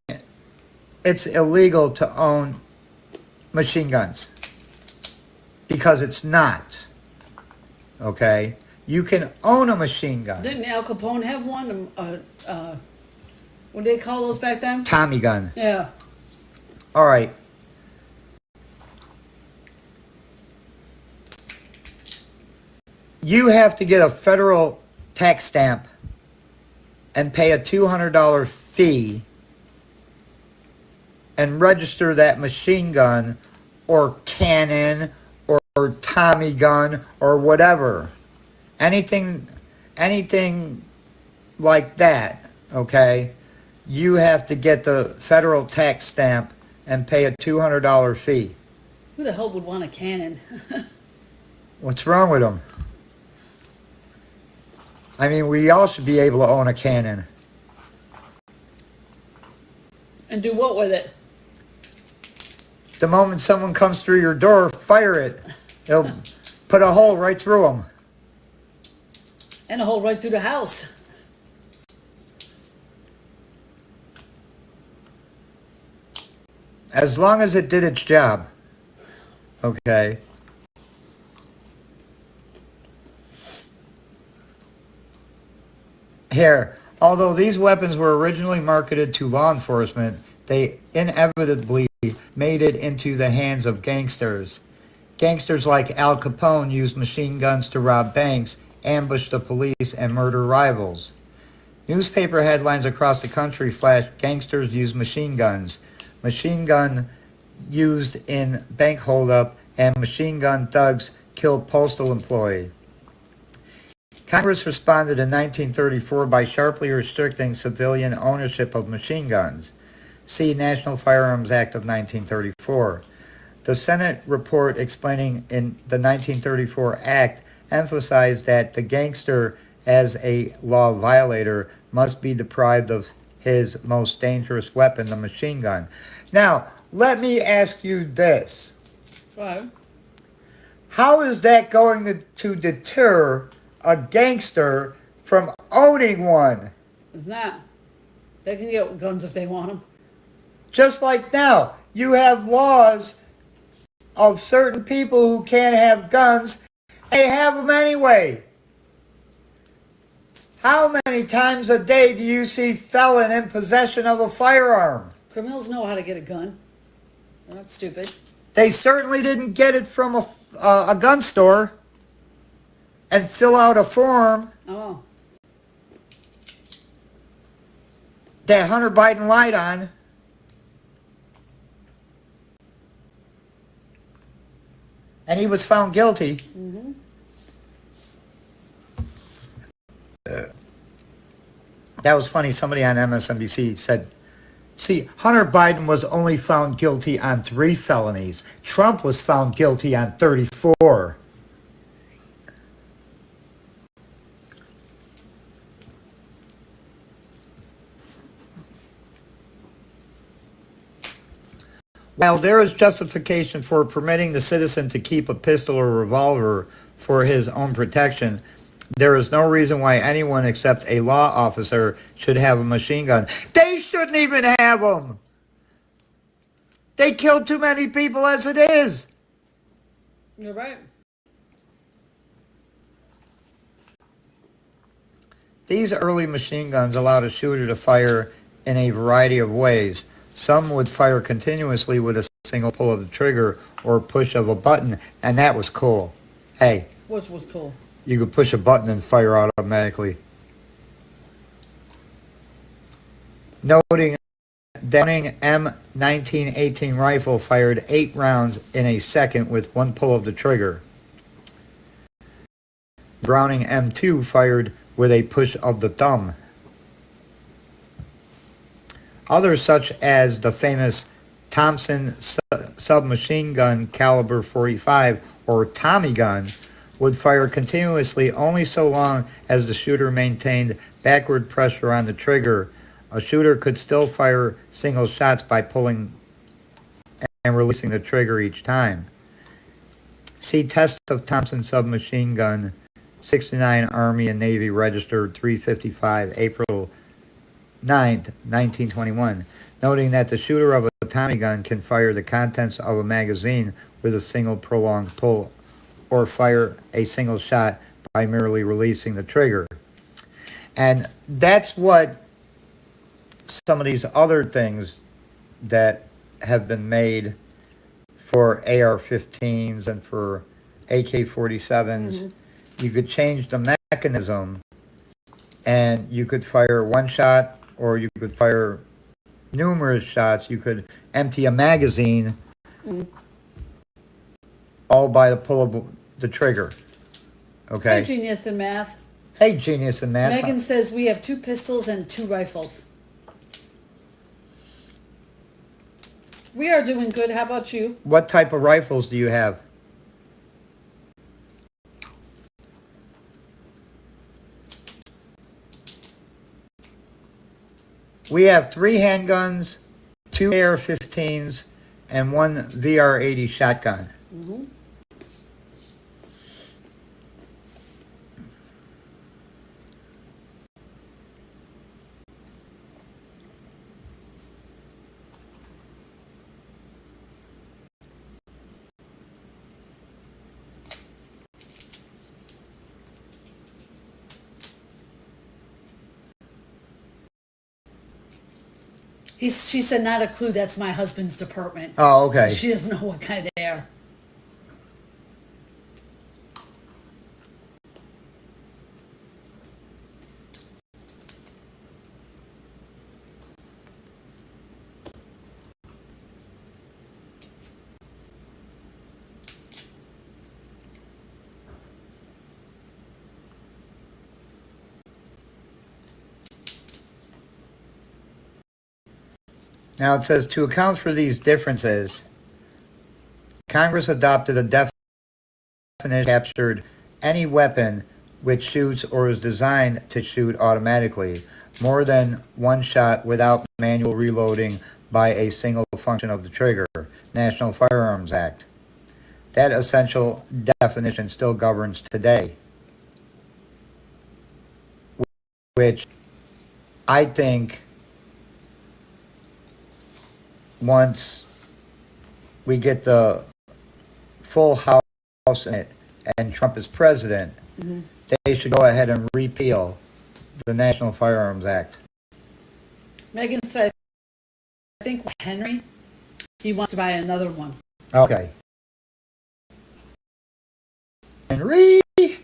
it's illegal to own machine guns, because it's not. Okay? You can own a machine gun. Didn't Al Capone have one? What did they call those back then? Tommy gun. Yeah. All right. You have to get a federal tax stamp and pay a $200 fee and register that machine gun or cannon or Tommy gun or whatever. Anything like that, okay? You have to get the federal tax stamp and pay a $200 fee. Who the hell would want a cannon? What's wrong with them? I mean, we all should be able to own a cannon. And do what with it? The moment someone comes through your door, fire it. It'll put a hole right through them. And a hole right through the house. As long as it did its job. Okay. Here, although these weapons were originally marketed to law enforcement, they inevitably made it into the hands of gangsters. Gangsters like Al Capone used machine guns to rob banks, ambush the police, and murder rivals. Newspaper headlines across the country flashed, "Gangsters use machine guns." Machine gun used in bank holdup, and machine gun thugs killed postal employee. Congress responded in 1934 by sharply restricting civilian ownership of machine guns. See National Firearms Act of 1934. The Senate report explaining in the 1934 Act emphasized that the gangster, as a law violator, must be deprived of his most dangerous weapon, the machine gun. Now, let me ask you this. Right. How is that going to deter a gangster from owning one? It's not. They can get guns if they want them. Just like now, you have laws of certain people who can't have guns. They have them anyway. How many times a day do you see felon in possession of a firearm? Criminals know how to get a gun. They're not stupid. They certainly didn't get it from a gun store and fill out a form Oh. that Hunter Biden lied on. And he was found guilty. Mm-hmm. That was funny. Somebody on MSNBC said, see, Hunter Biden was only found guilty on 3 felonies. Trump was found guilty on 34. While there is justification for permitting the citizen to keep a pistol or revolver for his own protection, there is no reason why anyone except a law officer should have a machine gun. They shouldn't even have them. They kill too many people as it is. You're right. These early machine guns allowed a shooter to fire in a variety of ways. Some would fire continuously with a single pull of the trigger or push of a button, and that was cool. Hey, Which was cool. you could push a button and fire automatically. Noting that Browning M1918 rifle fired 8 rounds in a second with one pull of the trigger. Browning M2 fired with a push of the thumb. Others, such as the famous Thompson submachine gun caliber 45 or Tommy gun, would fire continuously only so long as the shooter maintained backward pressure on the trigger. A shooter could still fire single shots by pulling and releasing the trigger each time. See Test of Thompson submachine gun, 69 Army and Navy Registered 355, April 9th, 1921, noting that the shooter of a Tommy gun can fire the contents of a magazine with a single prolonged pull or fire a single shot by merely releasing the trigger. And that's what some of these other things that have been made for AR-15s and for AK-47s, you could change the mechanism and you could fire one shot or you could fire numerous shots. You could empty a magazine all by the pull of the trigger. Okay. Hey, genius in math. Hey, genius in math. Megan says we have 2 pistols and 2 rifles. We are doing good. How about you? What type of rifles do you have? We have 3 handguns, 2 AR-15s, and 1 VR-80 shotgun. Mm-hmm. She said, not a clue. That's my husband's department. Oh, okay. So she doesn't know what kind they are. Now it says to account for these differences, Congress adopted a definition that captured any weapon which shoots or is designed to shoot automatically more than one shot without manual reloading by a single function of the trigger. National Firearms Act. That essential definition still governs today, which I think once we get the full House in it and Trump is president, they should go ahead and repeal the National Firearms Act. Megan said, I think Henry, he wants to buy another one. Okay. Henry, You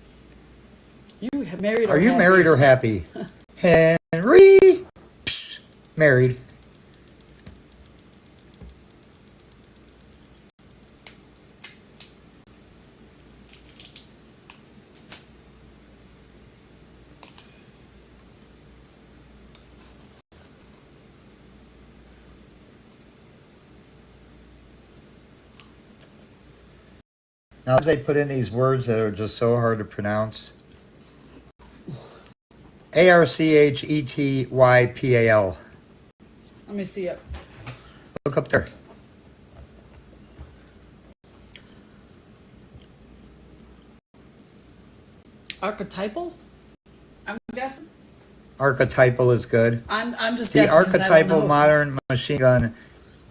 have married or are you have married or happy? Henry, married. Now, they put in these words that are just so hard to pronounce. ARCHETYPAL. Let me see it. Look up there. Archetypal? I'm guessing. Archetypal is good. I'm just The guessing. 'Cause I don't archetypal know. modern machine gun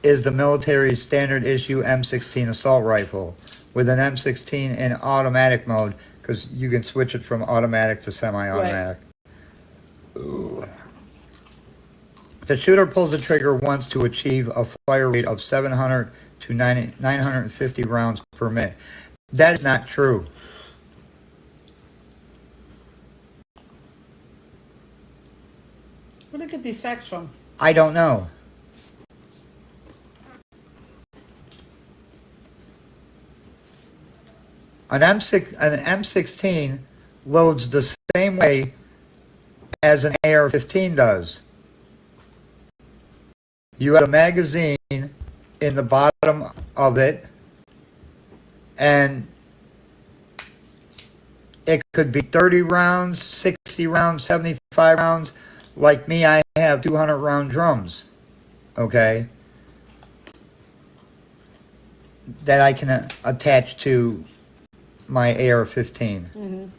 is the military's standard issue M16 assault rifle with an M16 in automatic mode because you can switch it from automatic to semi-automatic. The shooter pulls the trigger once to achieve a fire rate of 700 to 950 rounds per minute. That is not true. Where did I get these facts from? I don't know. An M16 loads the same way as an AR-15 does. You have a magazine in the bottom of it, and it could be 30 rounds, 60 rounds, 75 rounds. Like me, I have 200 round drums, okay, that I can attach to my AR-15.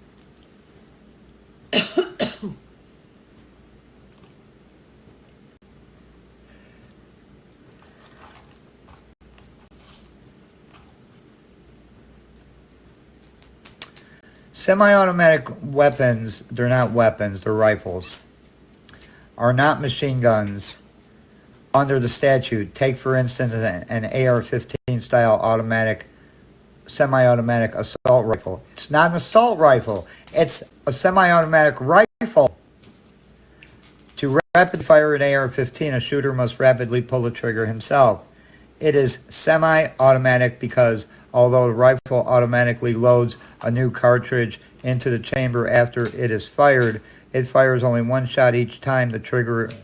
Semi-automatic weapons, they're not weapons, they're rifles, are not machine guns under the statute. Take, for instance, an AR-15 style automatic, semi-automatic assault rifle. It's not an assault rifle. It's a semi-automatic rifle. To rapid fire an AR-15, a shooter must rapidly pull the trigger himself. It is semi-automatic because although the rifle automatically loads a new cartridge into the chamber after it is fired, it fires only one shot each time the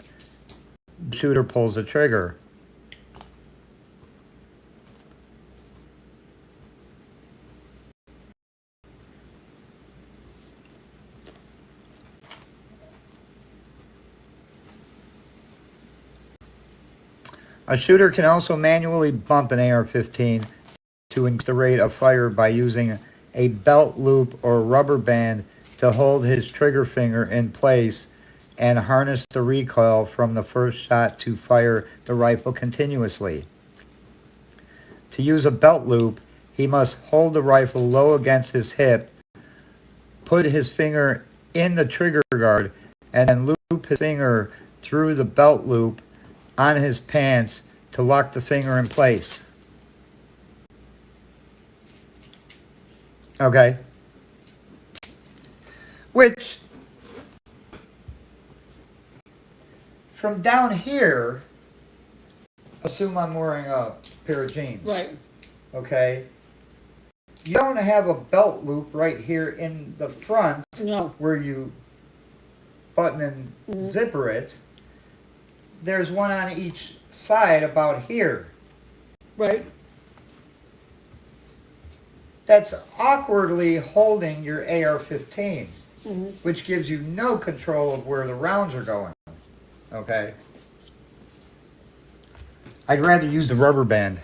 shooter pulls the trigger. A shooter can also manually bump an AR-15 to increase the rate of fire by using a belt loop or rubber band to hold his trigger finger in place and harness the recoil from the first shot to fire the rifle continuously. To use a belt loop, he must hold the rifle low against his hip, put his finger in the trigger guard, and then loop his finger through the belt loop on his pants to lock the finger in place. Okay? Which, from down here, assume I'm wearing a pair of jeans. Right. Okay? You don't have a belt loop right here in the front No. where you button and zipper it. there's one on each side about here. Right. That's awkwardly holding your AR-15, which gives you no control of where the rounds are going. Okay? I'd rather use the rubber band.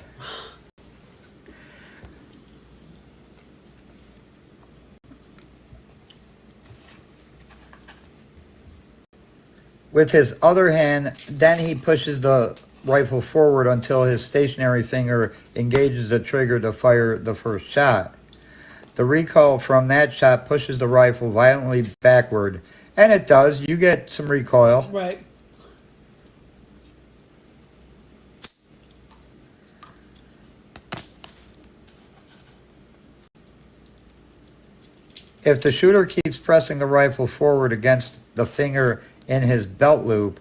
With his other hand, then he pushes the rifle forward until his stationary finger engages the trigger to fire the first shot. The recoil from that shot pushes the rifle violently backward, and it does. You get some recoil. Right. If the shooter keeps pressing the rifle forward against the finger in his belt loop,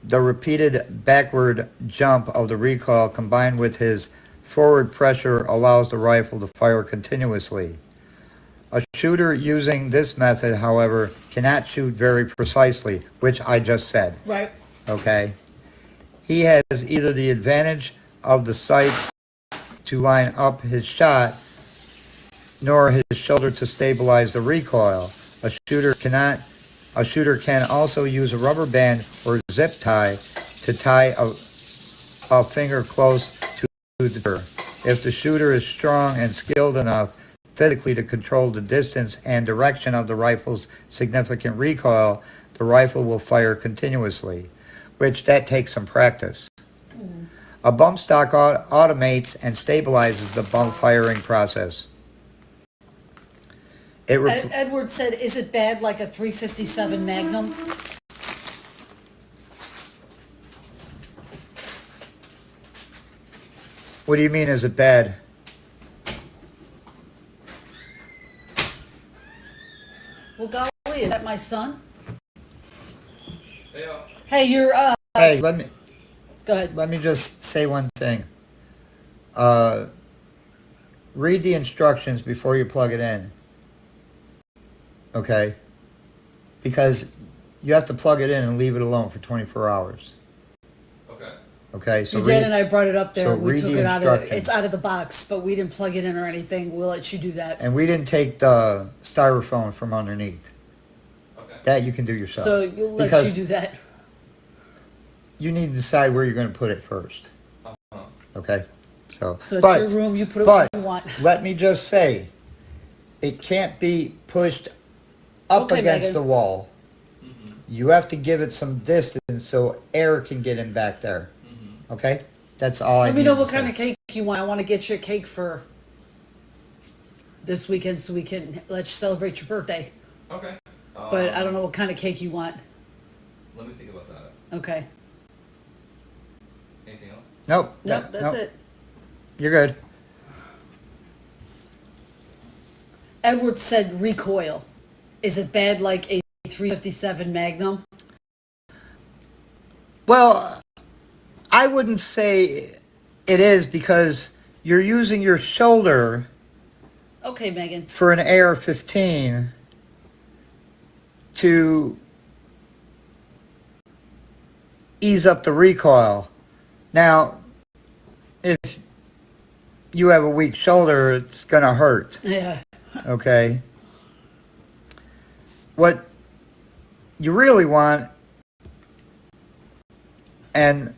the repeated backward jump of the recoil combined with his forward pressure allows the rifle to fire continuously. A shooter using this method, however, cannot shoot very precisely, which I just said, Right. okay? He has either the advantage of the sights to line up his shot, nor his shoulder to stabilize the recoil. A shooter can also use a rubber band or zip tie to tie a finger close to the trigger. If the shooter is strong and skilled enough physically to control the distance and direction of the rifle's significant recoil, the rifle will fire continuously, which that takes some practice. A bump stock automates and stabilizes the bump firing process. Edward said, "Is it bad like a 357 Magnum?" What do you mean, is it bad? Well, golly, is that my son? Hey, Hey, you're Hey, Go ahead. let me just say one thing. Read the instructions before you plug it in. Okay? Because you have to plug it in and leave it alone for 24 hours. okay. Okay? So You did, and I brought it up there. so and we read took the it out of instructions. it's out of the box, but we didn't plug it in or anything. We'll let you do that. And we didn't take the styrofoam from underneath. Okay. That you can do yourself. So you'll let Because you do that. you need to decide where you're going to put it first. Uh-huh. Okay? So So but, it's your room. You put it but where you want. let me just say, it can't be pushed up Okay, against Megan. the wall. Mm-hmm. You have to give it some distance so air can get in back there. Mm-hmm. Okay? That's all I Let me need know to what say. kind of cake you want. I want to get you a cake for this weekend so we can let you celebrate your birthday. Okay. But I don't know what kind of cake you want. Let me think about that. Okay. Anything else? Nope. Nope, that's nope. it. You're good. Edward said recoil. Is it bad like a 357 Magnum? Well, I wouldn't say it is because you're using your shoulder Okay, Megan. for an AR-15 to ease up the recoil. Now, if you have a weak shoulder, it's going to hurt, Yeah. okay? What you really want, and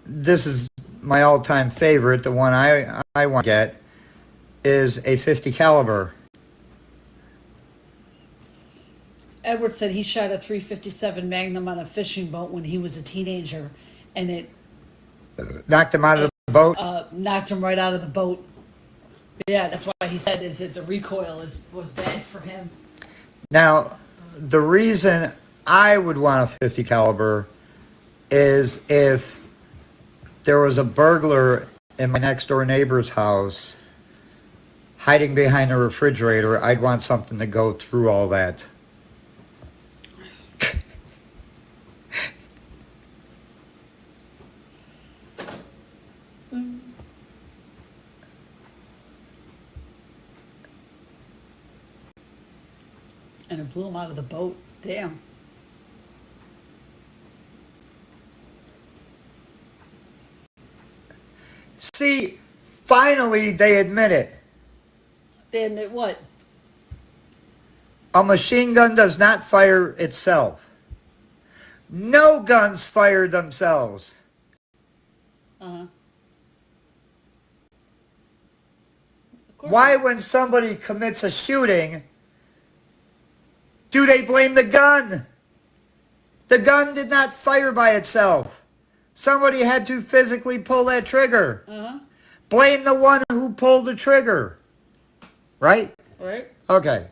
this is my all-time favorite, the one I want to get, is a 50 caliber. Edward said he shot a 357 Magnum on a fishing boat when he was a teenager, and it Knocked him out of the boat. knocked him right out of the boat. Yeah, that's why he said is that the recoil was bad for him. Now, the reason I would want a 50 caliber is if there was a burglar in my next door neighbor's house hiding behind the refrigerator, I'd want something to go through all that. And it blew him out of the boat. Damn. See, finally they admit it. They admit what? A machine gun does not fire itself. No guns fire themselves. Uh-huh. Of course Why, not. when somebody commits a shooting, do they blame the gun? The gun did not fire by itself. Somebody had to physically pull that trigger. Uh-huh. Blame the one who pulled the trigger. Right? Right? Okay.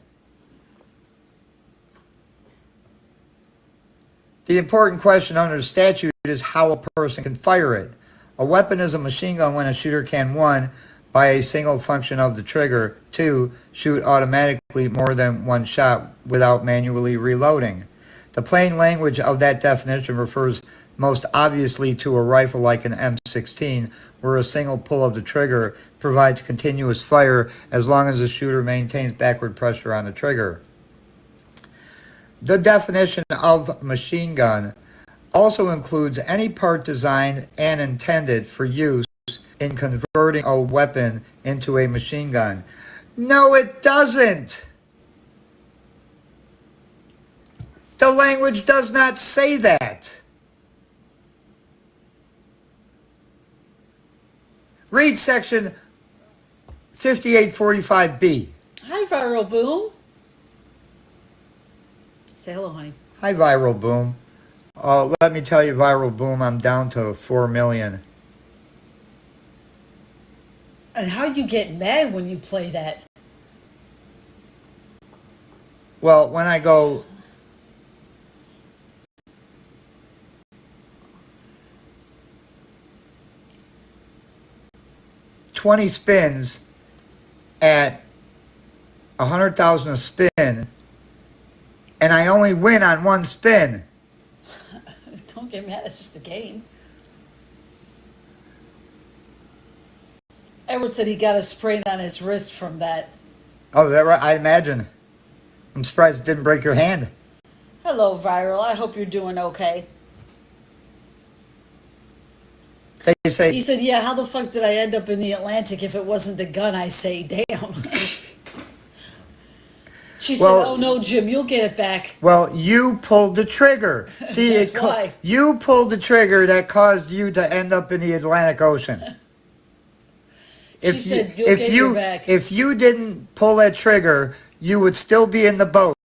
The important question under the statute is how a person can fire it. A weapon is a machine gun when a shooter can, 1, by a single function of the trigger, 2, shoot automatically more than one shot without manually reloading. The plain language of that definition refers most obviously to a rifle like an M16, where a single pull of the trigger provides continuous fire as long as the shooter maintains backward pressure on the trigger. The definition of machine gun also includes any part designed and intended for use in converting a weapon into a machine gun. No, it doesn't. The language does not say that. Read section 5845B. Hi, Viral Boom. Say hello, honey. Hi, Viral Boom. Let me tell you, Viral Boom, I'm down to 4 million. And how you get mad when you play that? Well, when I go $20 spins at 100,000 a spin, and I only win on one spin. Don't get mad, it's just a game. Edward said he got a sprain on his wrist from that. Oh, is that right? I imagine. I'm surprised it didn't break your hand. Hello, Viral. I hope you're doing okay. They He say, said, yeah, how the fuck did I end up in the Atlantic if it wasn't the gun? I say, damn. She said, Well- oh no, Jim, you'll get it back. well, you pulled the trigger. See, That's why. you pulled the trigger that caused you to end up in the Atlantic Ocean. She said, "You'll get your back." If you didn't pull that trigger, you would still be in the boat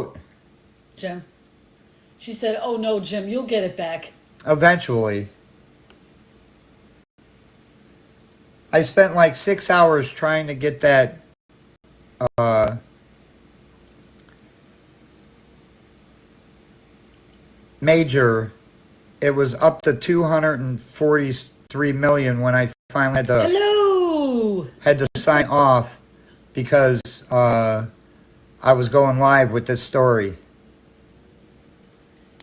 Jim. She said, oh no, Jim, you'll get it back. eventually. I spent like 6 hours trying to get that major. It was up to 243 million when I finally Hello. had to sign off because I was going live with this story.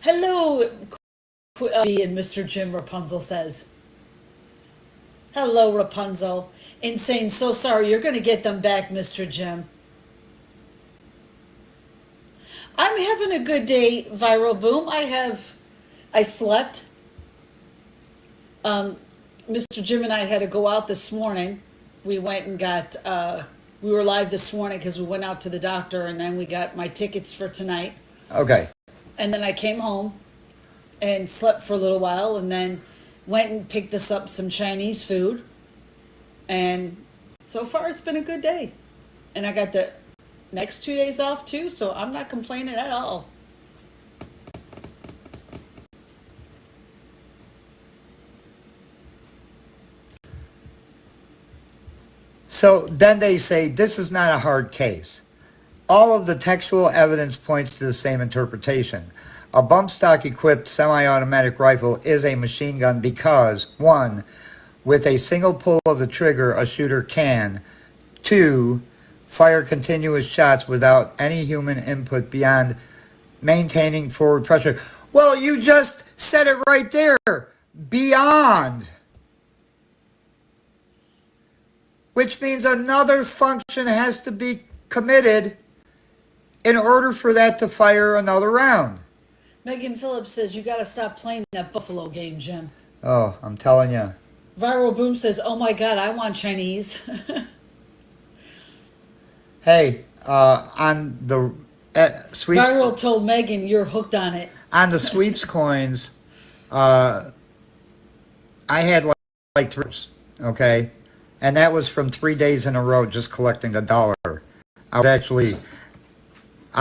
Hello, and Mr. Jim, Rapunzel says. Hello, Rapunzel. Insane, so sorry. You're going to get them back, Mr. Jim. I'm having a good day, Viral Boom. I slept. Mr. Jim and I had to go out this morning. We went and got, we were live this morning because we went out to the doctor, and then we got my tickets for tonight. Okay. And then I came home and slept for a little while, and then went and picked us up some Chinese food. And so far, it's been a good day. And I got the next 2 days off too, so I'm not complaining at all. So then they say this is not a hard case. All of the textual evidence points to the same interpretation. A bump stock equipped semi-automatic rifle is a machine gun because 1. With a single pull of the trigger, a shooter can 2. Fire continuous shots without any human input beyond maintaining forward pressure. Well, you just said it right there. Beyond. Which means another function has to be committed in order for that to fire another round. Megan Phillips says you got to stop playing that Buffalo game, Jim. Oh, I'm telling you. Viral Boom says, "Oh my God, I want Chinese." Hey, on the sweeps Viral told Megan, "You're hooked on it." on the sweeps coins, I had like 3, okay, and that was from 3 days in a row just collecting $1. I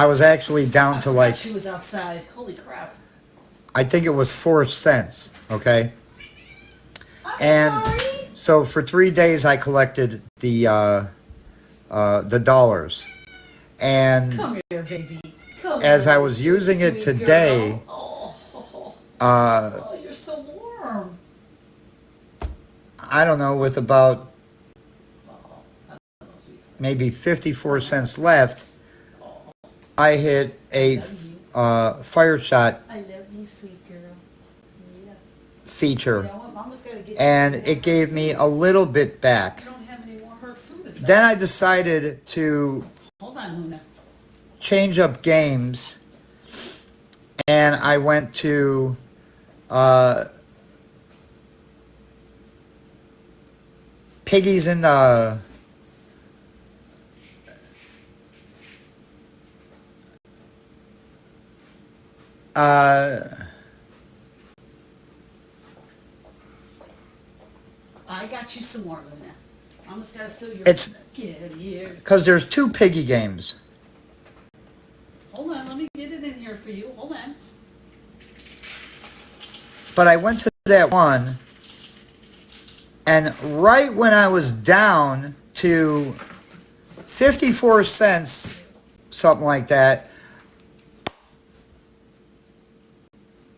was actually down to I like, forgot she was outside. Holy crap! I think it was 4 cents, okay, I'm and sorry. so for 3 days I collected the dollars, and Come here, baby. Come as here, I was sweet, using it sweet today, girl. Oh, uh, oh, you're so warm. I don't know, with about Oh, I don't know, sweet. maybe 54 cents left, I hit a fire shot I love you, sweet girl. Yeah. feature, You know what? Mama's gotta get and you some it more gave food. me a little bit back. You don't have any more her food in Then I decided to Hold on, Luna. change up games, and I went to Piggies in the I got you some more, Luna. Mama's gotta fill your. it's Get here. because there's 2 piggy games. Hold on, let me get it in here for you. Hold on. But I went to that one, and right when I was down to 54 cents, something like that,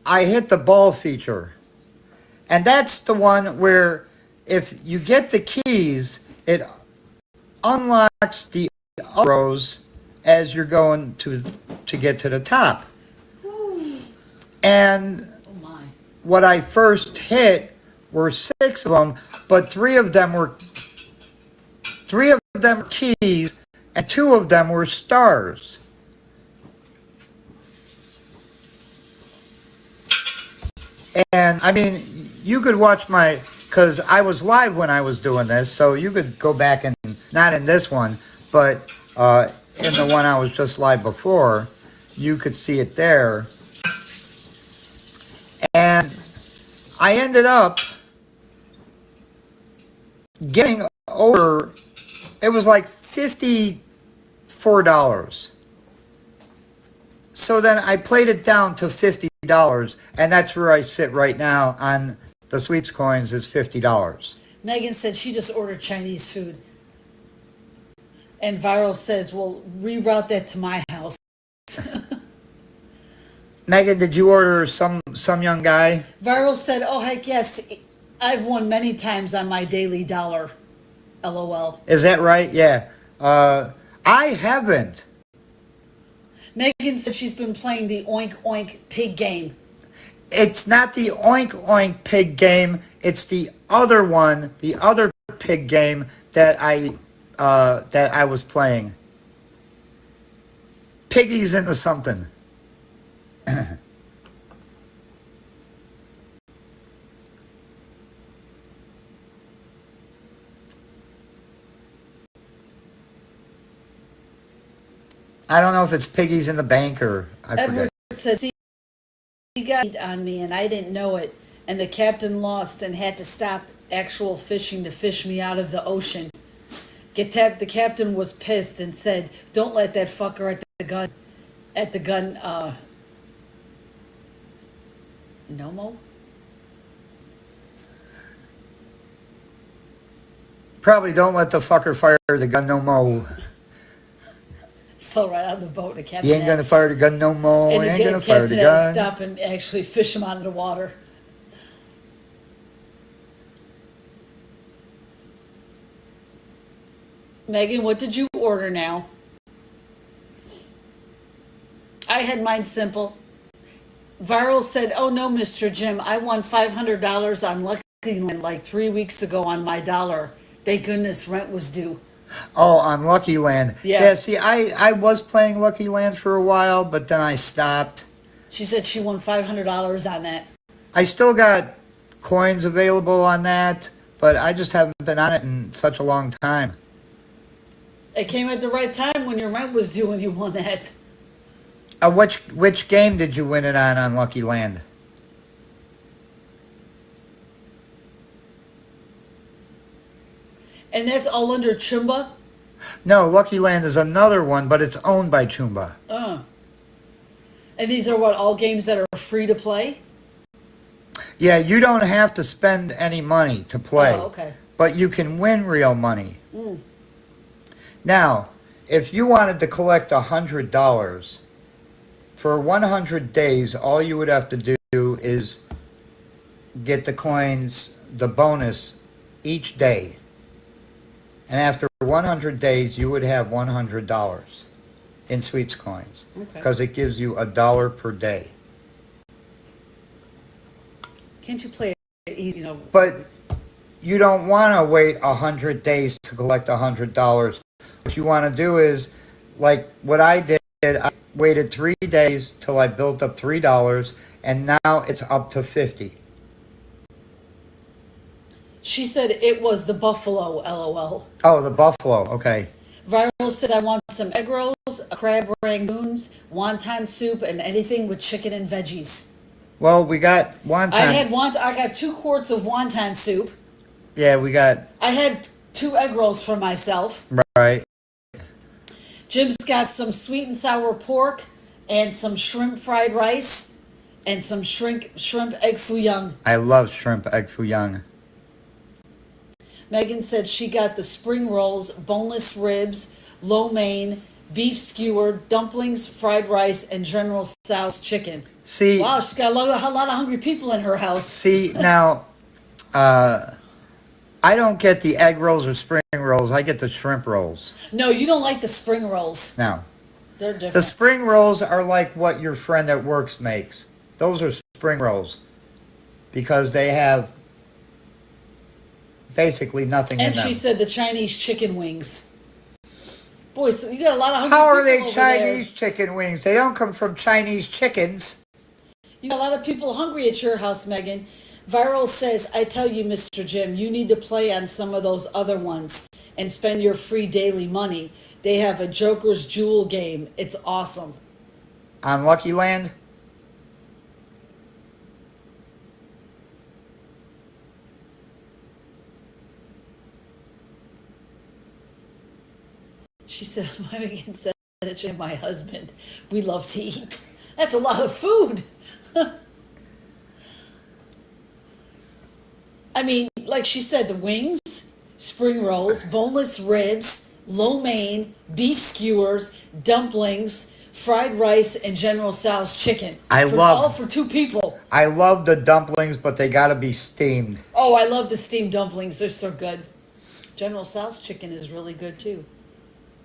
I hit the ball feature. And that's the one where if you get the keys, it unlocks the other rows as you're going to get to the top. And Oh my. what I first hit were 6 of them, but 3 of them were keys, and 2 of them were stars. And I mean, you could watch because I was live when I was doing this, so you could go back and, not in this one, but in the one I was just live before, you could see it there. And I ended up getting over, it was like $54. So then I played it down to $50, and that's where I sit right now on the sweeps coins is $50. Megan said she just ordered Chinese food. And Viral says, well, reroute that to my house. Megan, did you order some young guy? Viral said, oh, heck yes. I've won many times on my daily dollar. LOL. Is that right? Yeah. I haven't. Megan said she's been playing the Oink Oink pig game. It's not the Oink Oink pig game. It's the other one, the other pig game that I was playing. Piggies into something. I don't know if it's Piggies in the Bank or I Edward forget. said, see, he got on me and I didn't know it. And the captain lost and had to stop actual fishing to fish me out of the ocean. The captain was pissed and said, don't let that fucker at the gun, Nomo? Probably don't let the fucker fire the gun no more. Fell right out of the boat. The captain You ain't gonna fire the gun no more. and You the ain't gonna fire the captain had to gun. stop and actually fish him out of the water. Megan, what did you order now? I had mine simple. Viral said, oh no, Mr. Jim, I won $500 on Lucky Land like 3 weeks ago on my dollar. Thank goodness rent was due. Oh, on Lucky Land. Yeah. See, I was playing Lucky Land for a while, but then I stopped. She said she won $500 on that. I still got coins available on that, but I just haven't been on it in such a long time. It came at the right time when your rent was due and you won that. Which game did you win it on Lucky Land? And that's all under Chumba? No, Lucky Land is another one, but it's owned by Chumba. And these are what, all games that are free to play? Yeah, you don't have to spend any money to play, Oh, okay. but you can win real money. Mm. Now, if you wanted to collect $100 for 100 days, all you would have to do is get the coins, the bonus each day. And after 100 days, you would have $100 in Sweets coins Okay. because it gives you $1 per day. Can't you play, you know? But you don't want to wait 100 days to collect $100. What you want to do is, like what I did, I waited 3 days till I built up $3, and now it's up to 50. She said it was the buffalo, LOL. Oh, the buffalo. Okay. Viral says, I want some egg rolls, crab rangoons, wonton soup, and anything with chicken and veggies. Well, we got wonton. I got 2 quarts of wonton soup. Yeah, we got I had 2 egg rolls for myself. right. Jim's got some sweet and sour pork and some shrimp fried rice and some shrimp egg foo young. I love shrimp egg foo young. Megan said she got the spring rolls, boneless ribs, lo mein, beef skewer, dumplings, fried rice, and General Tso's chicken. See, Wow, she's got a lot of hungry people in her house. see now, I don't get the egg rolls or spring rolls. I get the shrimp rolls. No, you don't like the spring rolls. Now, They're different. the spring rolls are like what your friend at works makes. Those are spring rolls because they have basically nothing in And them. she said the Chinese chicken wings. Boy, so you got a lot of hungry How are people they over Chinese chicken wings? They don't come from Chinese chickens. There. You got a lot of people hungry at your house, Megan. Viral says, I tell you, Mr. Jim, you need to play on some of those other ones and spend your free daily money. They have a Joker's Jewel game. It's awesome. On Lucky Land? She said, Megan said it to my husband. We love to eat. That's a lot of food. I mean, like she said, the wings, spring rolls, boneless ribs, lo mein, beef skewers, dumplings, fried rice, and General Tso's chicken. All for 2 people. I love the dumplings, but they gotta be steamed. Oh, I love the steamed dumplings. They're so good. General Tso's chicken is really good too.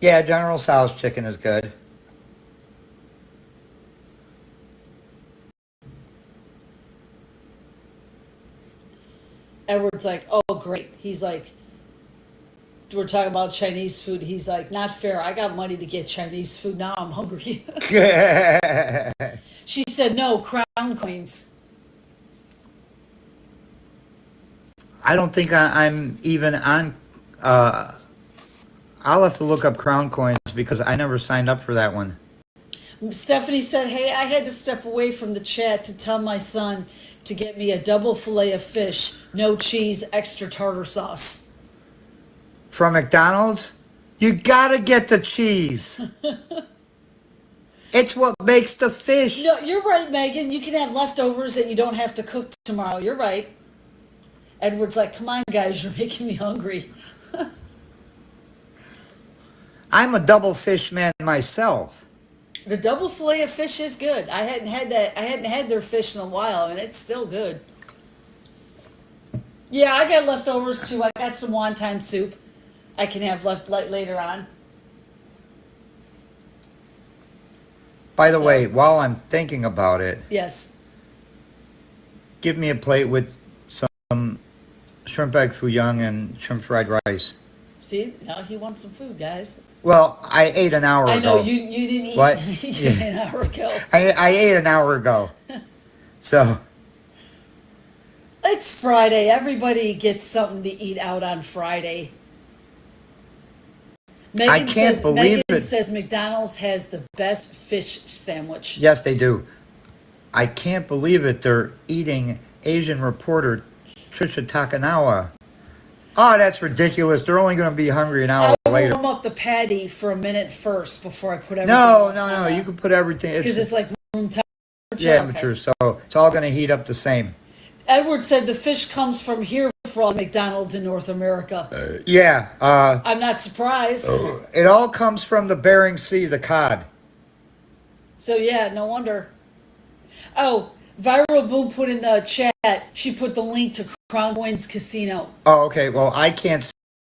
Yeah, General Tso's chicken is good. Edward's like, oh, great. He's like, we're talking about Chinese food. He's like, not fair. I got money to get Chinese food. Now I'm hungry. She said, no, crown coins. I don't think I'm even on. I'll have to look up Crown Coins because I never signed up for that one. Stephanie said, hey, I had to step away from the chat to tell my son to get me a double fillet of fish, no cheese, extra tartar sauce. From McDonald's? You gotta get the cheese. It's what makes the fish. No, you're right, Megan. You can have leftovers that you don't have to cook tomorrow. You're right. Edward's like, come on, guys, you're making me hungry. I'm a double fish man myself. The double fillet of fish is good. I hadn't had that. I hadn't had their fish in a while, and it's still good. Yeah, I got leftovers too. I got some wonton soup. I can have left later on. By the way, while I'm thinking about it, Yes. give me a plate with some shrimp egg foo young and shrimp fried rice. See, now he wants some food, guys. Well, I ate an hour I know ago. you didn't eat What? you ate an hour ago. I ate an hour ago. So, It's Friday. Everybody gets something to eat out on Friday. I can't believe Megan it. says McDonald's has the best fish sandwich. Yes, they do. I can't believe it. They're eating Asian reporter Trisha Takanawa. Oh, that's ridiculous. They're only going to be hungry an hour I'll later. warm up the patty for a minute first before I put everything No, else no, on no. that. You can put everything. Because it's like room temperature. yeah, Okay. temperature. So it's all going to heat up the same. Edward said the fish comes from here for all McDonald's in North America. Yeah. I'm not surprised. It all comes from the Bering Sea, the cod. So yeah, no wonder. Oh, Viral Boom put in the chat. She put the link to Crown Coins Casino. Oh, okay. Well, I can't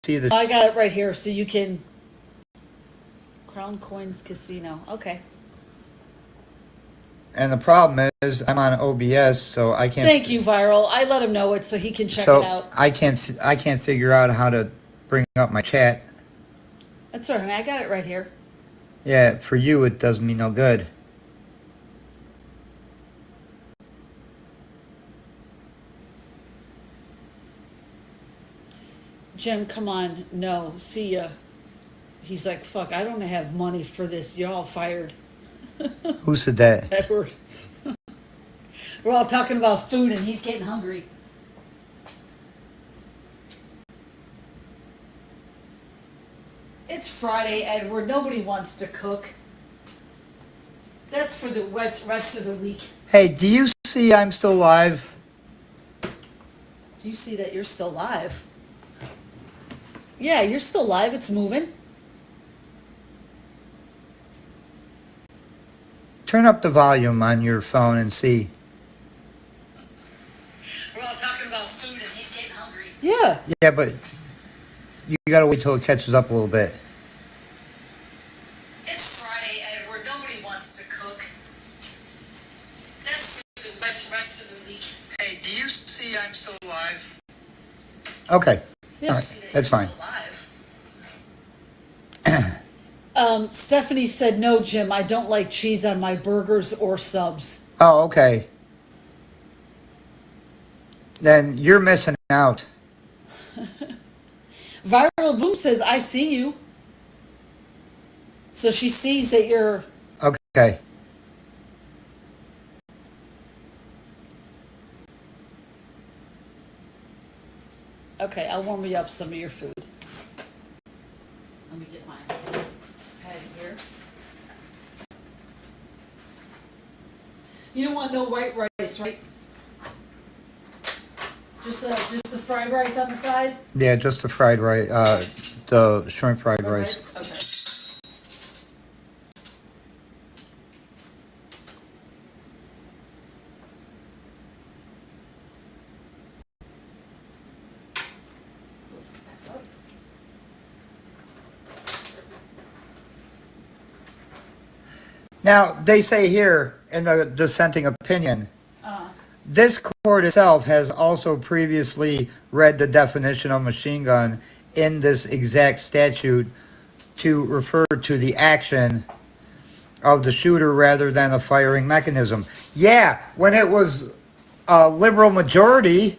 see the. I got it right here, so you can. Crown Coins Casino. Okay. And the problem is, I'm on OBS, so I can't. Thank you, Viral. I let him know it so he can check So it out. I can't figure out how to bring up my chat. That's all right. I got it right here. Yeah, for you it does me no good. Jim, come on. No, see ya. He's like, fuck, I don't have money for this. You're all fired. Who said that? Edward. We're all talking about food and he's getting hungry. It's Friday, Edward. Nobody wants to cook. That's for the rest of the week. Hey, do you see I'm still live? Do you see that you're still live? Yeah, you're still live. It's moving. Turn up the volume on your phone and see. We're all talking about food and he's getting hungry. Yeah. Yeah, but you gotta wait till it catches up a little bit. It's Friday, Edward. Nobody wants to cook. That's for the rest of the week. Hey, do you see I'm still live? Okay. Yeah, All right, see that that's you're fine. still alive. Stephanie said, no, Jim, I don't like cheese on my burgers or subs. Oh, okay. Then you're missing out. Viral Boom says, I see you. So she sees that you're... Okay. Okay, I'll warm you up some of your food. Let me get my pad here. You don't want no white rice, right? Just the fried rice on the side? Yeah, just the fried rice, the shrimp fried rice. Okay. Close this back up. Now, they say here in the dissenting opinion, this court itself has also previously read the definition of machine gun in this exact statute to refer to the action of the shooter rather than the firing mechanism. Yeah, when it was a liberal majority,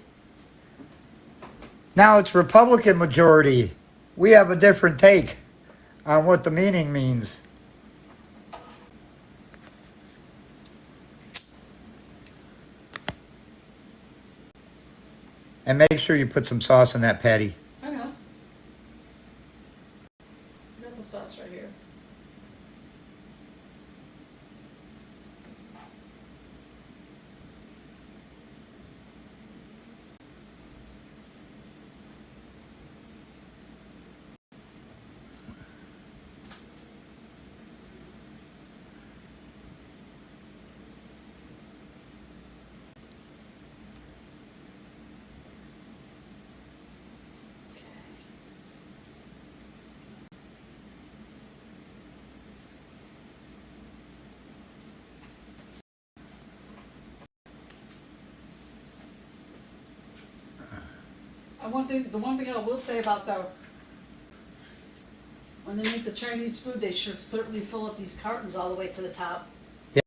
now it's Republican majority. We have a different take on what the meaning means. And make sure you put some sauce in that patty. I know. I got the sauce right here. The one thing I will say about when they make the Chinese food, they should certainly fill up these cartons all the way to the top.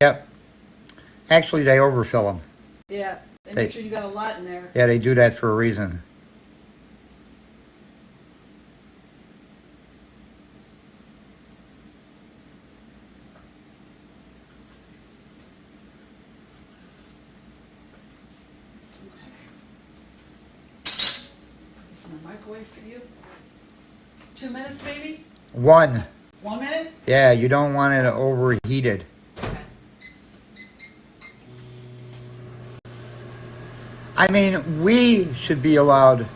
Yep. Actually, they overfill them. Yeah, And They- make sure you got a lot in there. Yeah, they do that for a reason. This in the microwave for you. 2 minutes, maybe? 1. 1 minute? Yeah, you don't want it overheated. Okay. I mean, we should be allowed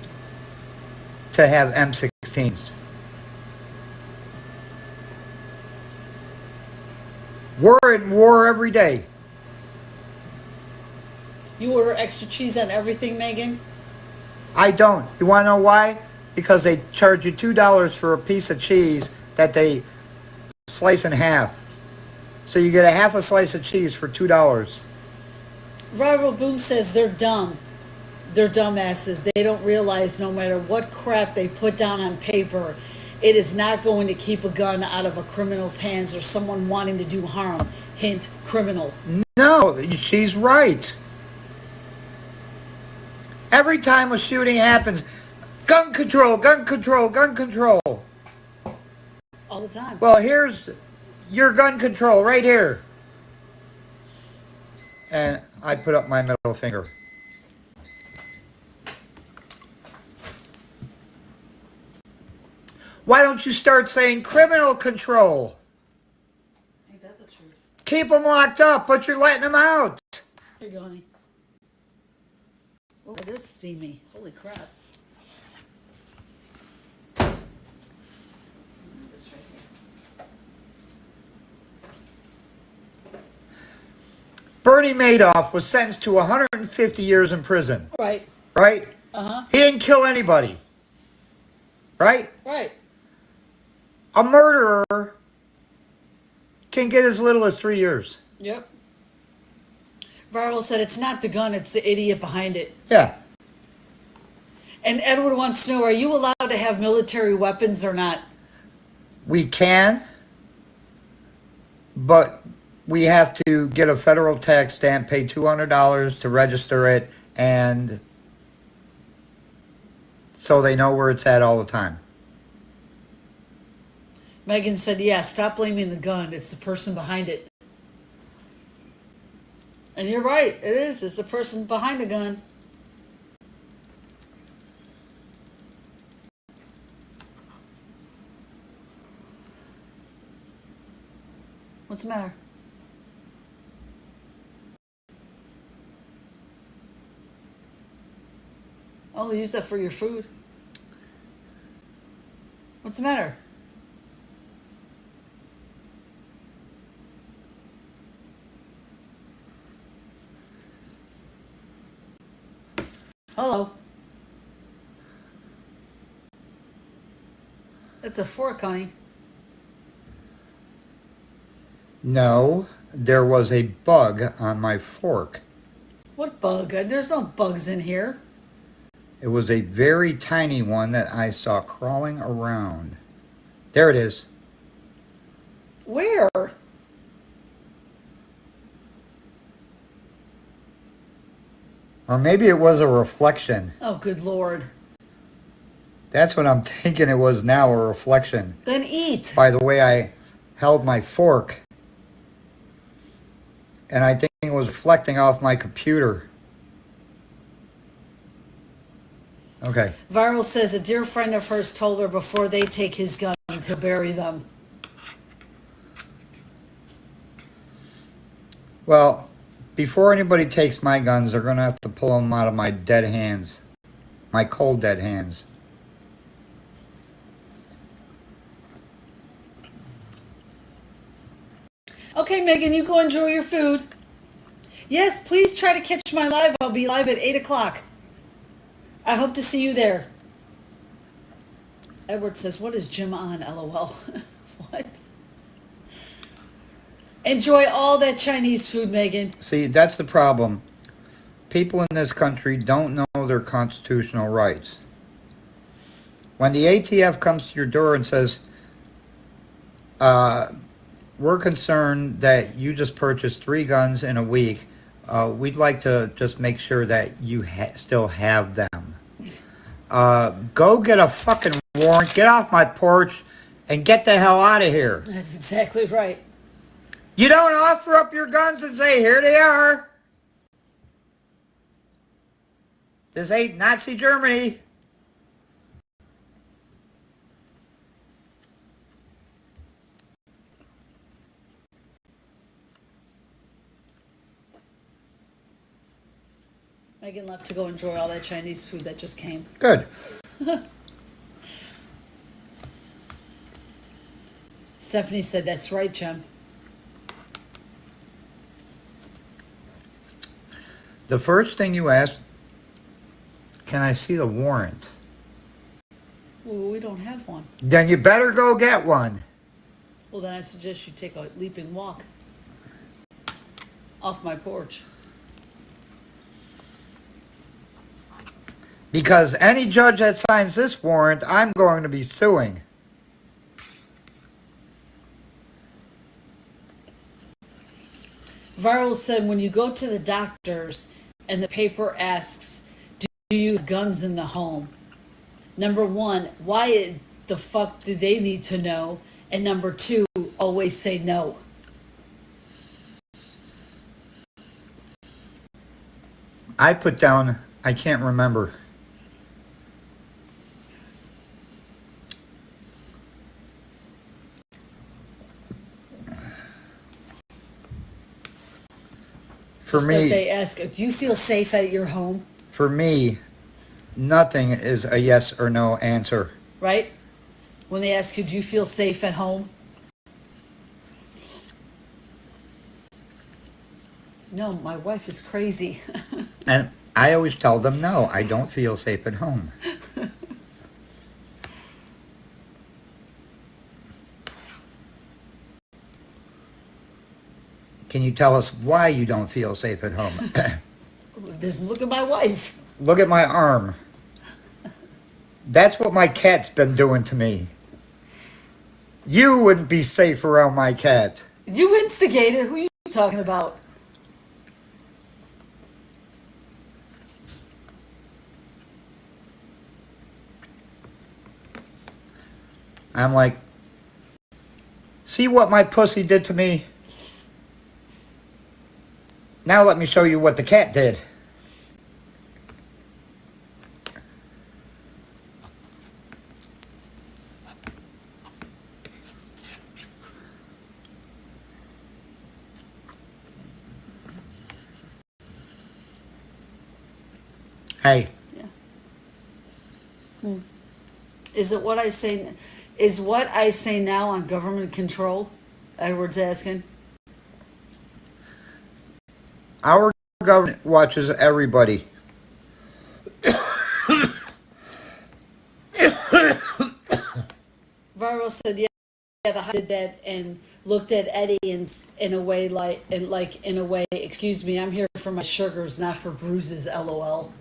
to have M16s. We're in war every day. You order extra cheese on everything, Megan? I don't. You want to know why? Because they charge you $2 for a piece of cheese that they slice in half. So you get a half a slice of cheese for $2. Viral Boom says they're dumb. They're dumbasses. They don't realize no matter what crap they put down on paper, it is not going to keep a gun out of a criminal's hands or someone wanting to do harm. Hint, criminal. No, she's right. Every time a shooting happens, gun control, gun control, gun control. All the time. Well, here's your gun control right here. And I put up my middle finger. Why don't you start saying criminal control? Ain't that the truth? Keep them locked up, but you're letting them out. Here you go, honey. Oh, it is steamy. Holy crap. This right here. Bernie Madoff was sentenced to 150 years in prison, Right. right? Uh-huh. He didn't kill anybody, right? Right. A murderer can get as little as 3 years. Yep. Viral said it's not the gun, it's the idiot behind it. Yeah. And Edward wants to know, are you allowed to have military weapons or not? We can, but we have to get a federal tax stamp, pay $200 to register it, and so they know where it's at all the time. Megan said, yeah, stop blaming the gun. It's the person behind it. And you're right. It is. It's the person behind the gun. What's the matter? Oh, use that for your food. What's the matter? Hello. It's a fork, honey. No, there was a bug on my fork. What bug? There's no bugs in here. It was a very tiny one that I saw crawling around. There it is. Where? Or maybe it was a reflection. Oh, good Lord. That's what I'm thinking it was now, a reflection. Then eat. By the way I held my fork. And I think it was reflecting off my computer. Okay. Viral says a dear friend of hers told her before they take his guns, he'll bury them. Well, before anybody takes my guns, they're going to have to pull them out of my dead hands. My cold dead hands. Okay, Megan, you go enjoy your food. Yes, please try to catch my live. I'll be live at 8 o'clock. I hope to see you there. Edward says, what is Jim on? LOL. What? Enjoy all that Chinese food, Megan. See, that's the problem. People in this country don't know their constitutional rights. When the ATF comes to your door and says, we're concerned that you just purchased 3 guns in a week, we'd like to just make sure that you still have them. Go get a fucking warrant, get off my porch, and get the hell out of here. That's exactly right. You don't offer up your guns and say, here they are. This ain't Nazi Germany. Megan left to go enjoy all that Chinese food that just came. Good. Stephanie said, that's right, Jim. The first thing you ask, can I see the warrant? Well, we don't have one. Then you better go get one. Well, then I suggest you take a leaping walk off my porch. Because any judge that signs this warrant, I'm going to be suing. Viral said, when you go to the doctors and the paper asks, do you have guns in the home? Number one, why the fuck do they need to know? And number two, always say no. I put down, I can't remember. For Just that me, they ask, do you feel safe at your home? for me, nothing is a yes or no answer. Right? When they ask you, do you feel safe at home? No, my wife is crazy. And I always tell them, no, I don't feel safe at home. Can you tell us why you don't feel safe at home? Just look at my wife. Look at my arm. That's what my cat's been doing to me. You wouldn't be safe around my cat. You instigated. Who are you talking about? I'm like, see what my pussy did to me? Now let me show you what the cat did. Hey, Is it what I say? Is what I say now on government control? Edward's asking. our government watches everybody. Viral said, yeah, the high did that and looked at Eddie in a way in a way, excuse me, I'm here for my sugars, not for bruises, LOL.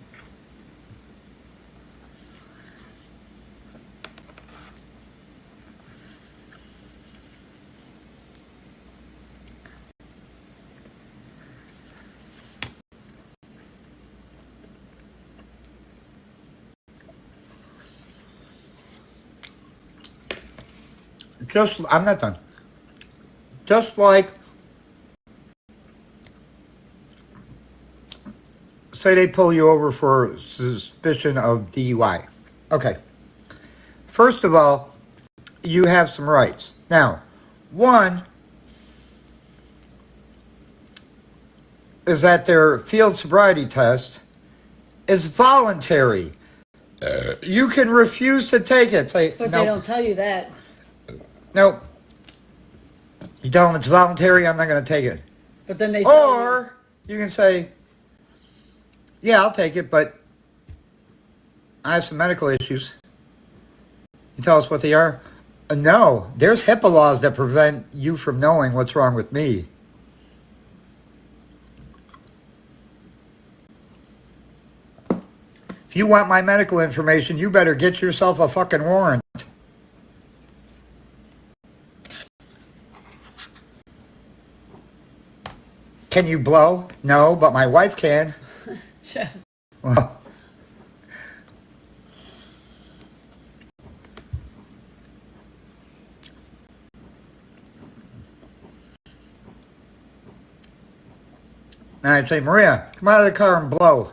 I'm not done. Just like, say they pull you over for suspicion of DUI. Okay. First of all, you have some rights. Now, one is that their field sobriety test is voluntary. You can refuse to take it. Say, But no, they don't tell you that. no. You tell them it's voluntary, I'm not going to take it. But then they tell you. Or you can say, yeah, I'll take it, but I have some medical issues. You tell us what they are? No, there's HIPAA laws that prevent you from knowing what's wrong with me. If you want my medical information, you better get yourself a fucking warrant. Can you blow? No, but my wife can. Well, and I'd say, Maria, come out of the car and blow.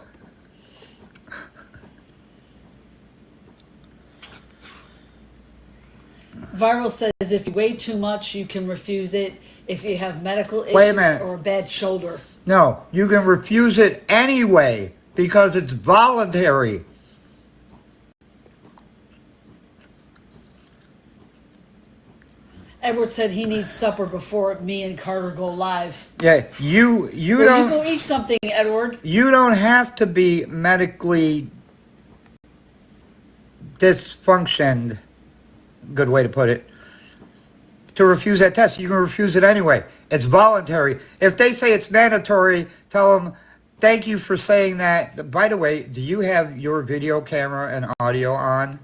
Viral says if you weigh too much, you can refuse it if you have medical Wait a issues minute. or a bad shoulder. No, you can refuse it anyway because it's voluntary. Edward said he needs supper before me and Carter go live. Yeah, you Well, you don't go eat something, Edward. you don't have to be medically dysfunctioned, good way to put it, to refuse that test. You can refuse it anyway. It's voluntary. If they say it's mandatory, tell them, thank you for saying that. By the way, do you have your video camera and audio on?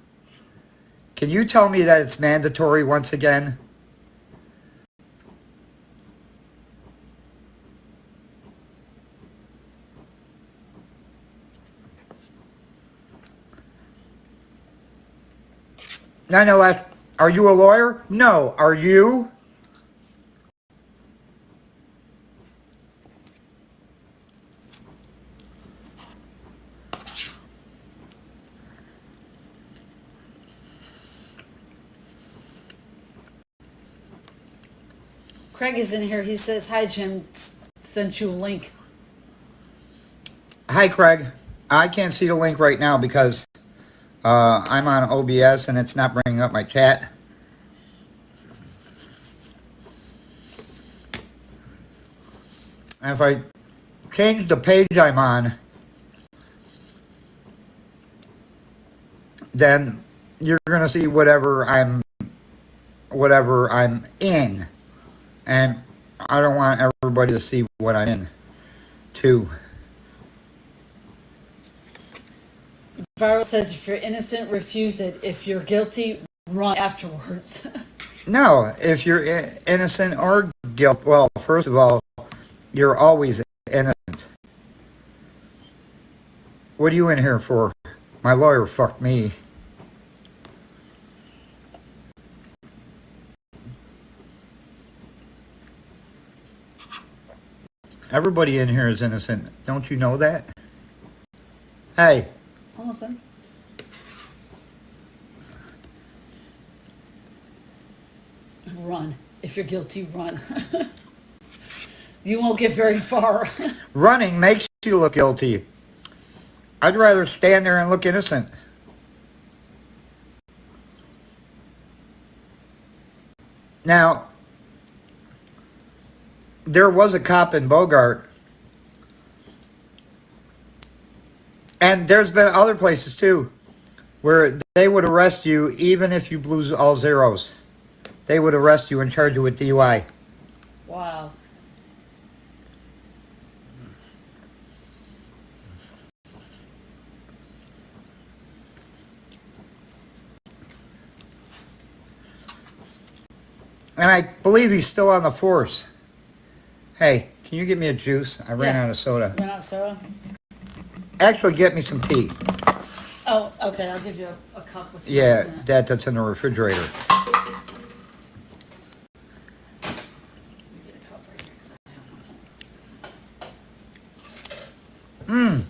Can you tell me that it's mandatory once again? I know that. Are you a lawyer? No. Are you? Craig is in here. He says, hi, Jim. Sent you a link. Hi, Craig. I can't see the link right now because I'm on OBS and it's not bringing up my chat. And if I change the page I'm on, then you're going to see whatever I'm in. And I don't want everybody to see what I'm in, too. Viral says, if you're innocent, refuse it. If you're guilty, run afterwards. No, if you're innocent or guilty, well, first of all, you're always innocent. What are you in here for? My lawyer fucked me. Everybody in here is innocent. Don't you know that? Hey, Listen. Run. If you're guilty, run. You won't get very far. running makes you look guilty. I'd rather stand there and look innocent. Now, there was a cop in Bogart, and there's been other places too, where they would arrest you even if you blew all zeros. They would arrest you and charge you with DUI. Wow. And I believe he's still on the force. Hey, can you get me a juice? I ran Yeah. out of soda. Run out, Sarah? Actually, get me some tea. Oh, okay. I'll give you a cup with some Yeah, ice in it. that's in the refrigerator. Let me get a cup right here 'cause I have one.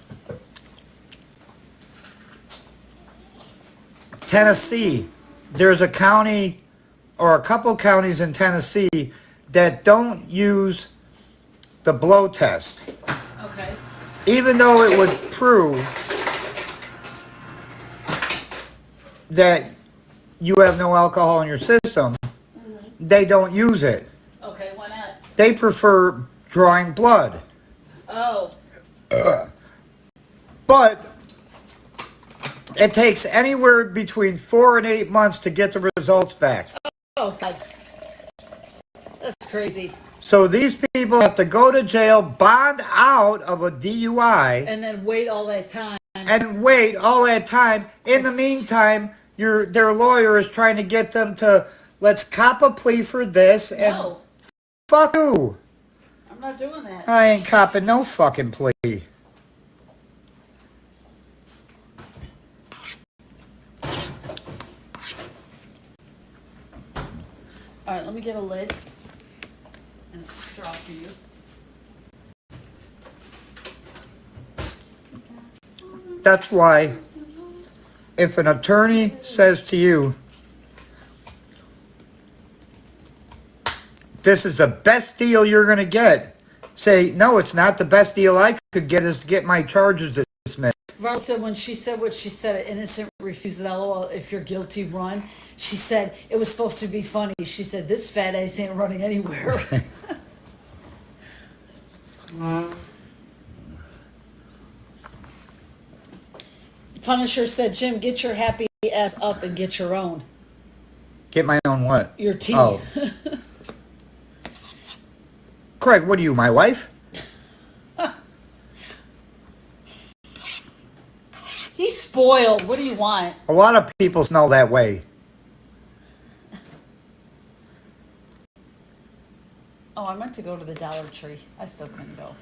Tennessee. There's a county or a couple counties in Tennessee that don't use the blow test. Okay. Even though it would prove that you have no alcohol in your system, they don't use it. Okay, why not? They prefer drawing blood. Oh, But it takes anywhere between 4 and 8 months to get the results back. oh, God. That's crazy. So these people have to go to jail, bond out of a DUI, And then wait all that time. and wait all that time. In the meantime, their lawyer is trying to get them to, let's cop a plea for this, and No. fuck you. I'm I'm not doing that. I ain't copping no fucking plea. All right, let me get a lid and a straw for you. That's why if an attorney says to you, this is the best deal you're going to get, say, no, it's not the best deal I could get is to get my charges dismissed. Varl said when she said what she said, innocent refused LOL, if you're guilty, run. She said it was supposed to be funny. She said, this fat ass ain't running anywhere. Punisher said, Jim, get your happy ass up and get your own. Get my own what? Your tea. Oh. Craig, what are you, my wife? He's spoiled. What do you want? A lot of people smell that way. Oh, I meant to go to the Dollar Tree. I still couldn't go.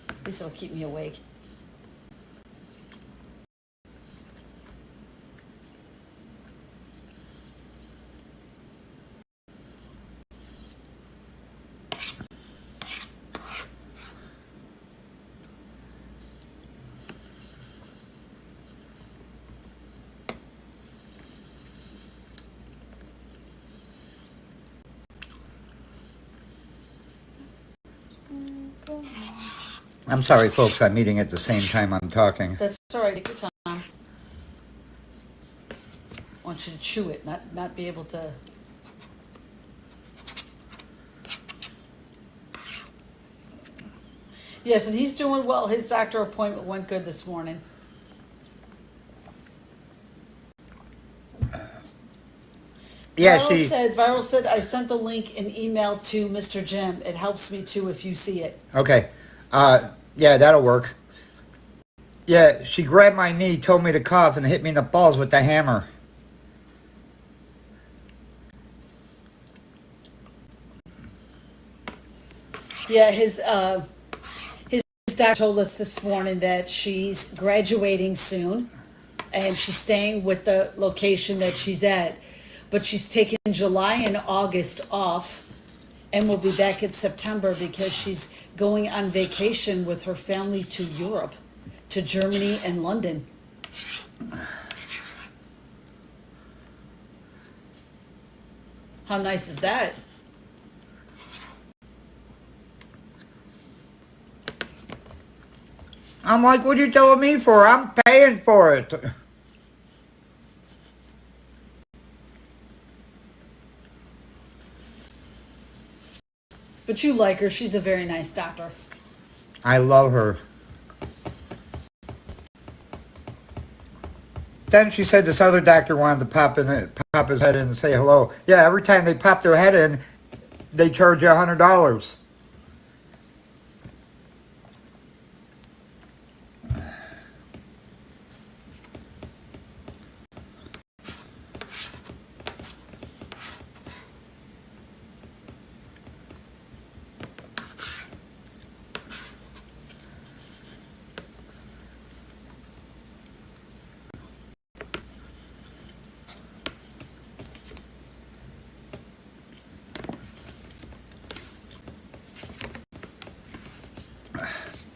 At least it'll keep me awake. I'm sorry, folks, I'm eating at the same time I'm talking. That's all right. Take your time. I want you to chew it, not be able to. Yes, and he's doing well. His doctor appointment went good this morning. Yeah, Viral said, I sent the link in email to Mr. Jim. It helps me too if you see it. Okay. Yeah, that'll work. Yeah, she grabbed my knee, told me to cough, and hit me in the balls with the hammer. Yeah, his doctor told us this morning that she's graduating soon, and she's staying with the location that she's at, but she's taking July and August off, and will be back in September because she's going on vacation with her family to Europe, to Germany and London. How nice is that? I'm like, what are you telling me for? I'm paying for it. But you like her. She's a very nice doctor. I love her. Then she said this other doctor wanted to pop his head in and say hello. Yeah, every time they pop their head in, they charge you $100.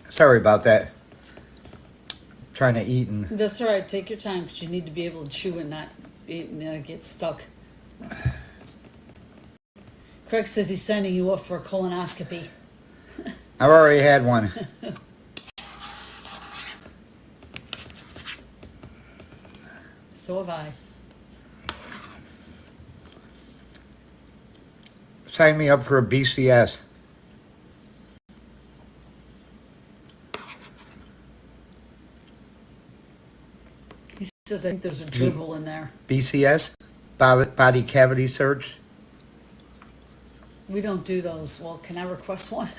Sorry about that. Trying to eat and... That's all right. Take your time because you need to be able to chew and not get stuck. Craig says he's sending you up for a colonoscopy. I've already had one. So have I. Sign me up for a BCS. He says I think there's a dribble in there. BCS? Body cavity search? We don't do those. Well, can I request one?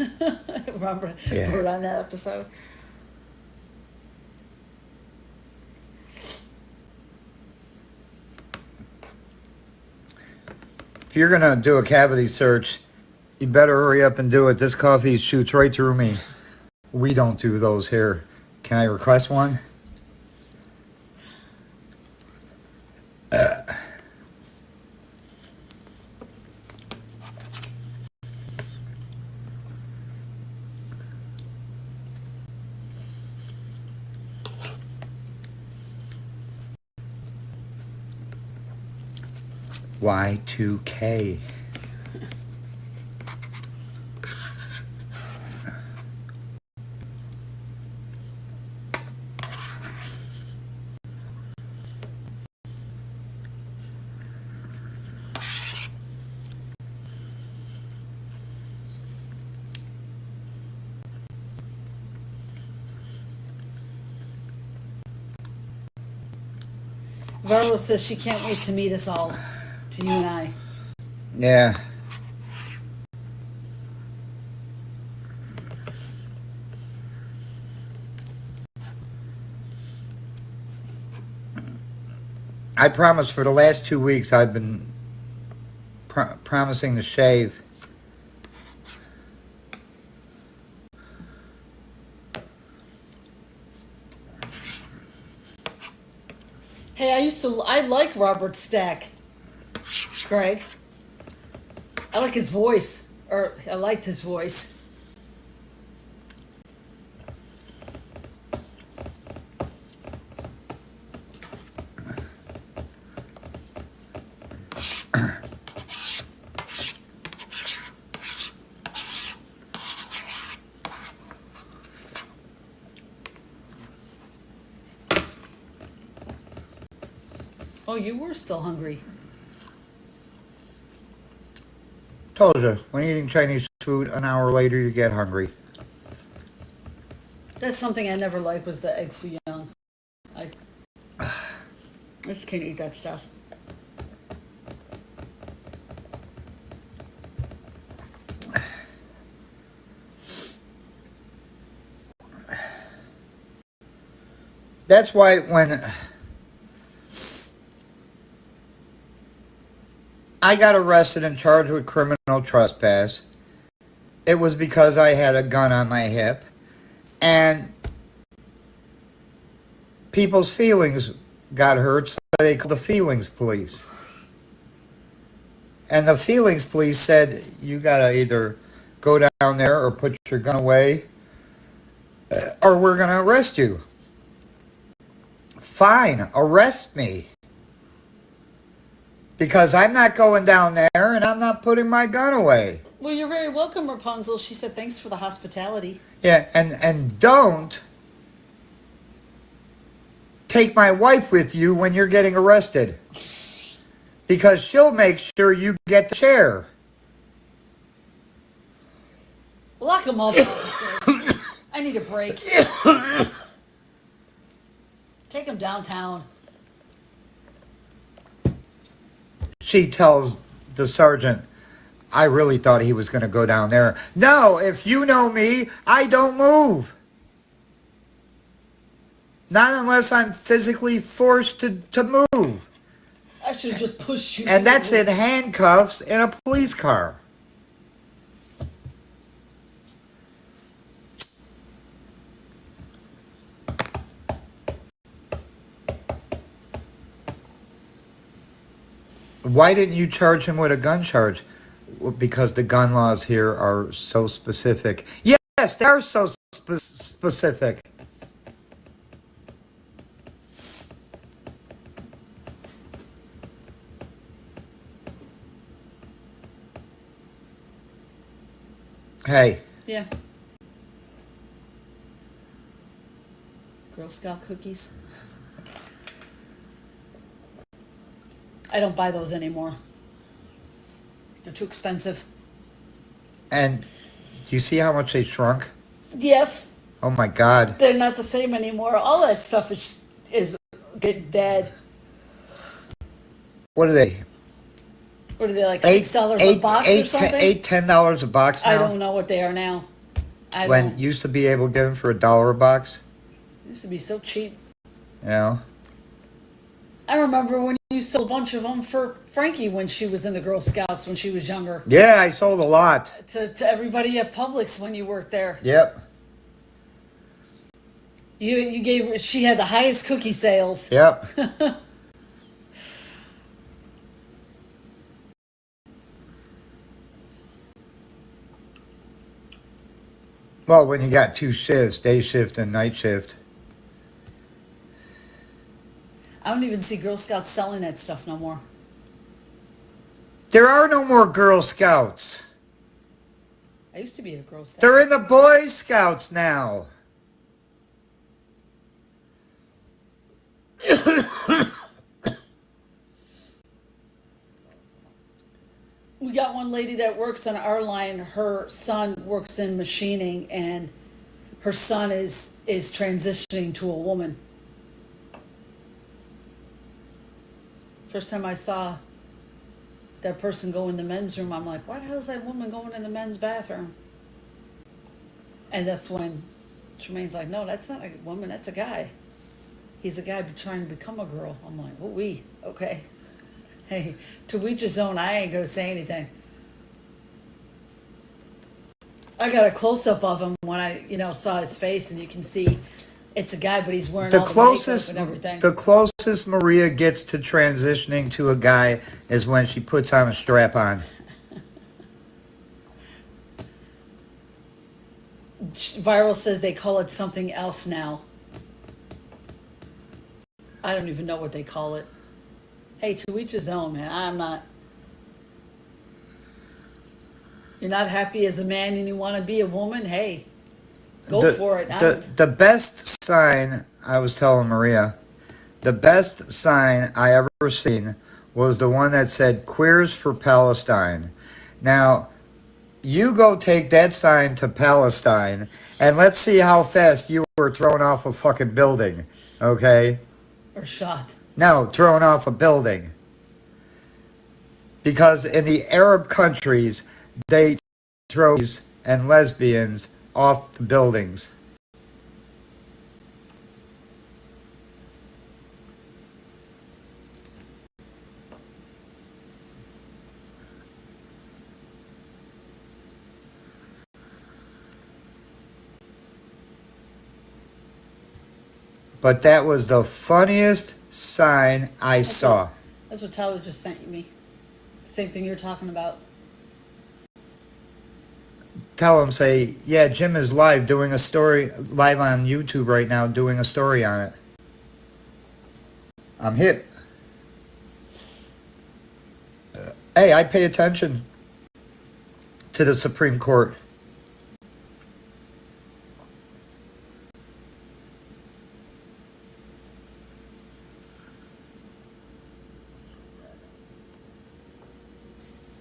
Remember, Yeah. we're on that episode. If you're going to do a cavity search, You better hurry up and do it. This coffee shoots right through me. We don't do those here. Can I request one? Y2K. Varlo says she can't wait to meet us all, to you and I. Yeah. I promise for the last 2 weeks I've been promising to shave. Hey, I like Robert Stack, Greg. I like his voice, or I liked his voice. Oh, you were still hungry. Told you, when eating Chinese food, an hour later you get hungry. That's something I never liked was the egg foo young. I just can't eat that stuff. That's why when I got arrested and charged with criminal trespass, it was because I had a gun on my hip, and people's feelings got hurt, so they called the feelings police. And the feelings police said, you gotta either go down there or put your gun away, or we're gonna arrest you. Fine, arrest me. Because I'm not going down there and I'm not putting my gun away. Well, you're very welcome, Rapunzel. She said thanks for the hospitality. Yeah, and don't take my wife with you when you're getting arrested. Because she'll make sure you get the chair. Lock him up. I need a break. Take him downtown. She tells the sergeant, I really thought he was going to go down there. No, if you know me, I don't move. Not unless I'm physically forced to move. I should have just pushed you. And that's in handcuffs in a police car. Why didn't you charge him with a gun charge? Well, because the gun laws here are so specific. Yes, they are so specific. Hey, Yeah. Girl Scout cookies. I don't buy those anymore. They're too expensive. and do you see how much they shrunk? Yes, Oh my God. they're not the same anymore. All that stuff is getting bad. What are they? What are they, like $6 a box or something? $10 a box now? I don't know what they are now. I When don't. you used to be able to get them for $1 a box, Used to be so cheap. you know? I remember when you sold a bunch of them for Frankie when she was in the Girl Scouts when she was younger. Yeah, I sold a lot. To everybody at Publix when you worked there. Yep. You gave her, she had the highest cookie sales. Yep. Well, when you got two shifts, day shift and night shift. I don't even see Girl Scouts selling that stuff no more. There are no more Girl Scouts. I used to be a Girl Scout. They're in the Boy Scouts now. We got one lady that works on our line. Her son works in machining, and her son is transitioning to a woman. First time I saw that person go in the men's room, I'm like, why the hell is that woman going in the men's bathroom? And that's when Tremaine's like, no, that's not a woman, that's a guy. He's a guy trying to become a girl. I'm like, oh, okay. Hey, to each his own, I ain't gonna say anything. I got a close up of him when I, saw his face, and you can see it's a guy, but he's wearing all the makeup and everything. The closest Maria gets to transitioning to a guy is when she puts on a strap on. Viral says they call it something else now. I don't even know what they call it. Hey, to each his own, man. I'm not. You're not happy as a man and you want to be a woman? Hey, go for it. The best sign, I was telling Maria, the best sign I ever seen was the one that said Queers for Palestine. Now, you go take that sign to Palestine and let's see how fast you were thrown off a fucking building, okay? Or shot. No, thrown off a building. Because in the Arab countries, they throw gays and lesbians off the buildings. But that was the funniest sign I saw. That's what Tyler just sent me. Same thing you're talking about. Tell him, say, yeah, Jim is live doing a story, live on YouTube right now, doing a story on it. I'm hip. Hey, I pay attention to the Supreme Court.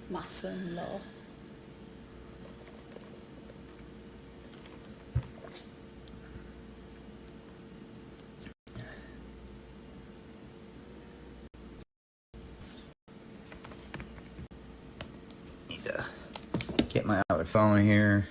My son-in-law. Need to get my other phone here.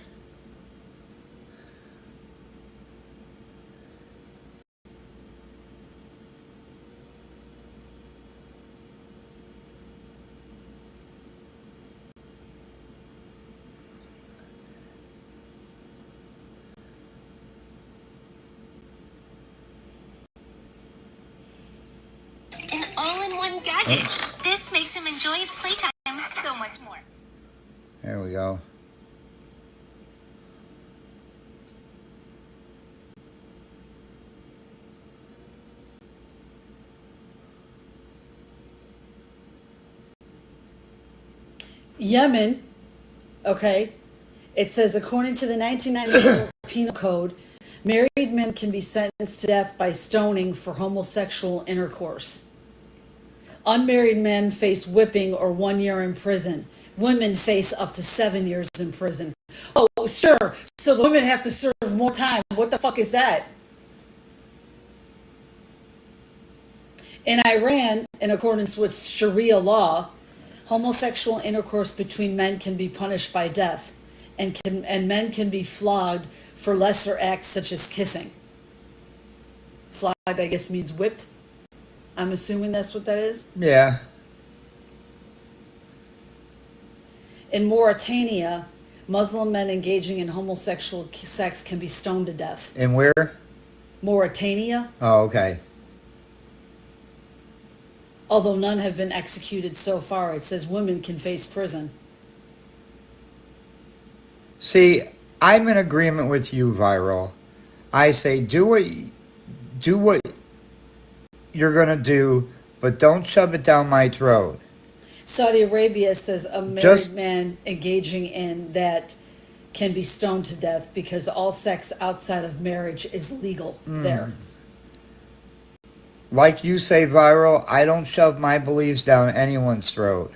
An all-in-one gadget. This makes him enjoy his playtime so much more. There we go. Yemen, okay, it says according to the 1994 Penal Code, married men can be sentenced to death by stoning for homosexual intercourse. Unmarried men face whipping or 1 year in prison. Women face up to 7 years in prison. Oh, sure. So the women have to serve more time. What the fuck is that? In Iran, in accordance with Sharia law, homosexual intercourse between men can be punished by death, and men can be flogged for lesser acts such as kissing. Flogged, I guess, means whipped. I'm assuming that's what that is. Yeah. In Mauritania, Muslim men engaging in homosexual sex can be stoned to death. And where? Mauritania, Oh, okay. although none have been executed so far, it says women can face prison. See, I'm in agreement with you, Viral. I say do what you're gonna do, but don't shove it down my throat. Saudi Arabia says a married Just- man engaging in that can be stoned to death because all sex outside of marriage is legal there. Like you say, Viral, I don't shove my beliefs down anyone's throat.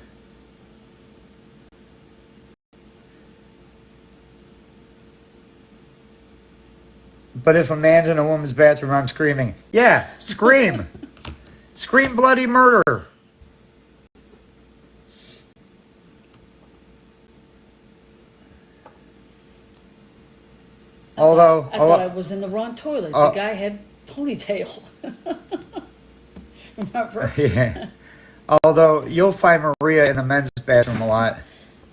But if a man's in a woman's bathroom, I'm screaming. Yeah, scream. Scream bloody murder. Although, I thought I was in the wrong toilet. Oh. The guy had ponytail. Remember? yeah. Although you'll find Maria in the men's bathroom a lot.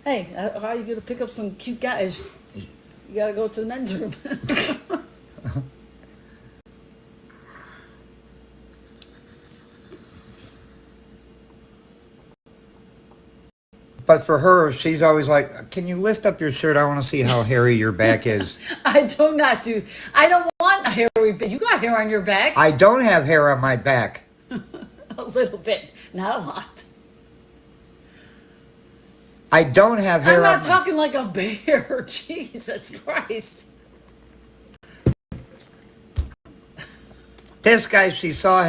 Hey, how are you going to pick up some cute guys? You got to go to the men's room. But for her, she's always like, "Can you lift up your shirt? I want to see how hairy your back is." I don't want a hairy back. You got hair on your back. I don't have hair on my back. A little bit, not a lot. I don't have hair I'm on not talking like a bear. Jesus Christ. This guy she saw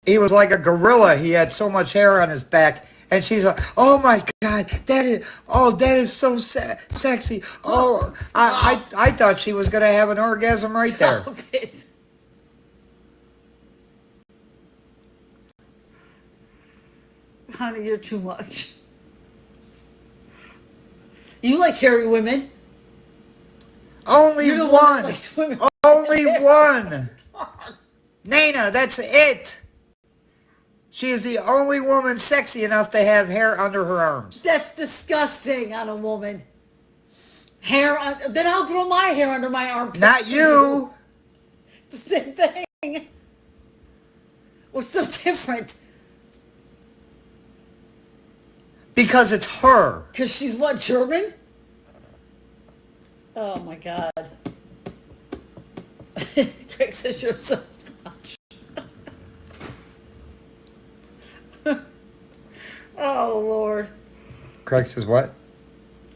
he was like a gorilla. He had so much hair on his back. And she's like, "Oh my God, that is so sexy." Oh, I thought she was going to have an orgasm right there. Stop it. Honey, you're too much. You like hairy women. Only You're the one that one. likes women. Only one. Nana, that's it. She is the only woman sexy enough to have hair under her arms. That's disgusting on a woman. Then I'll grow my hair under my armpits. Not for you. It's the same thing. What's so different? Because it's her. Because she's what, German? Oh my God. Craig says you're so much. Oh Lord. Craig says what?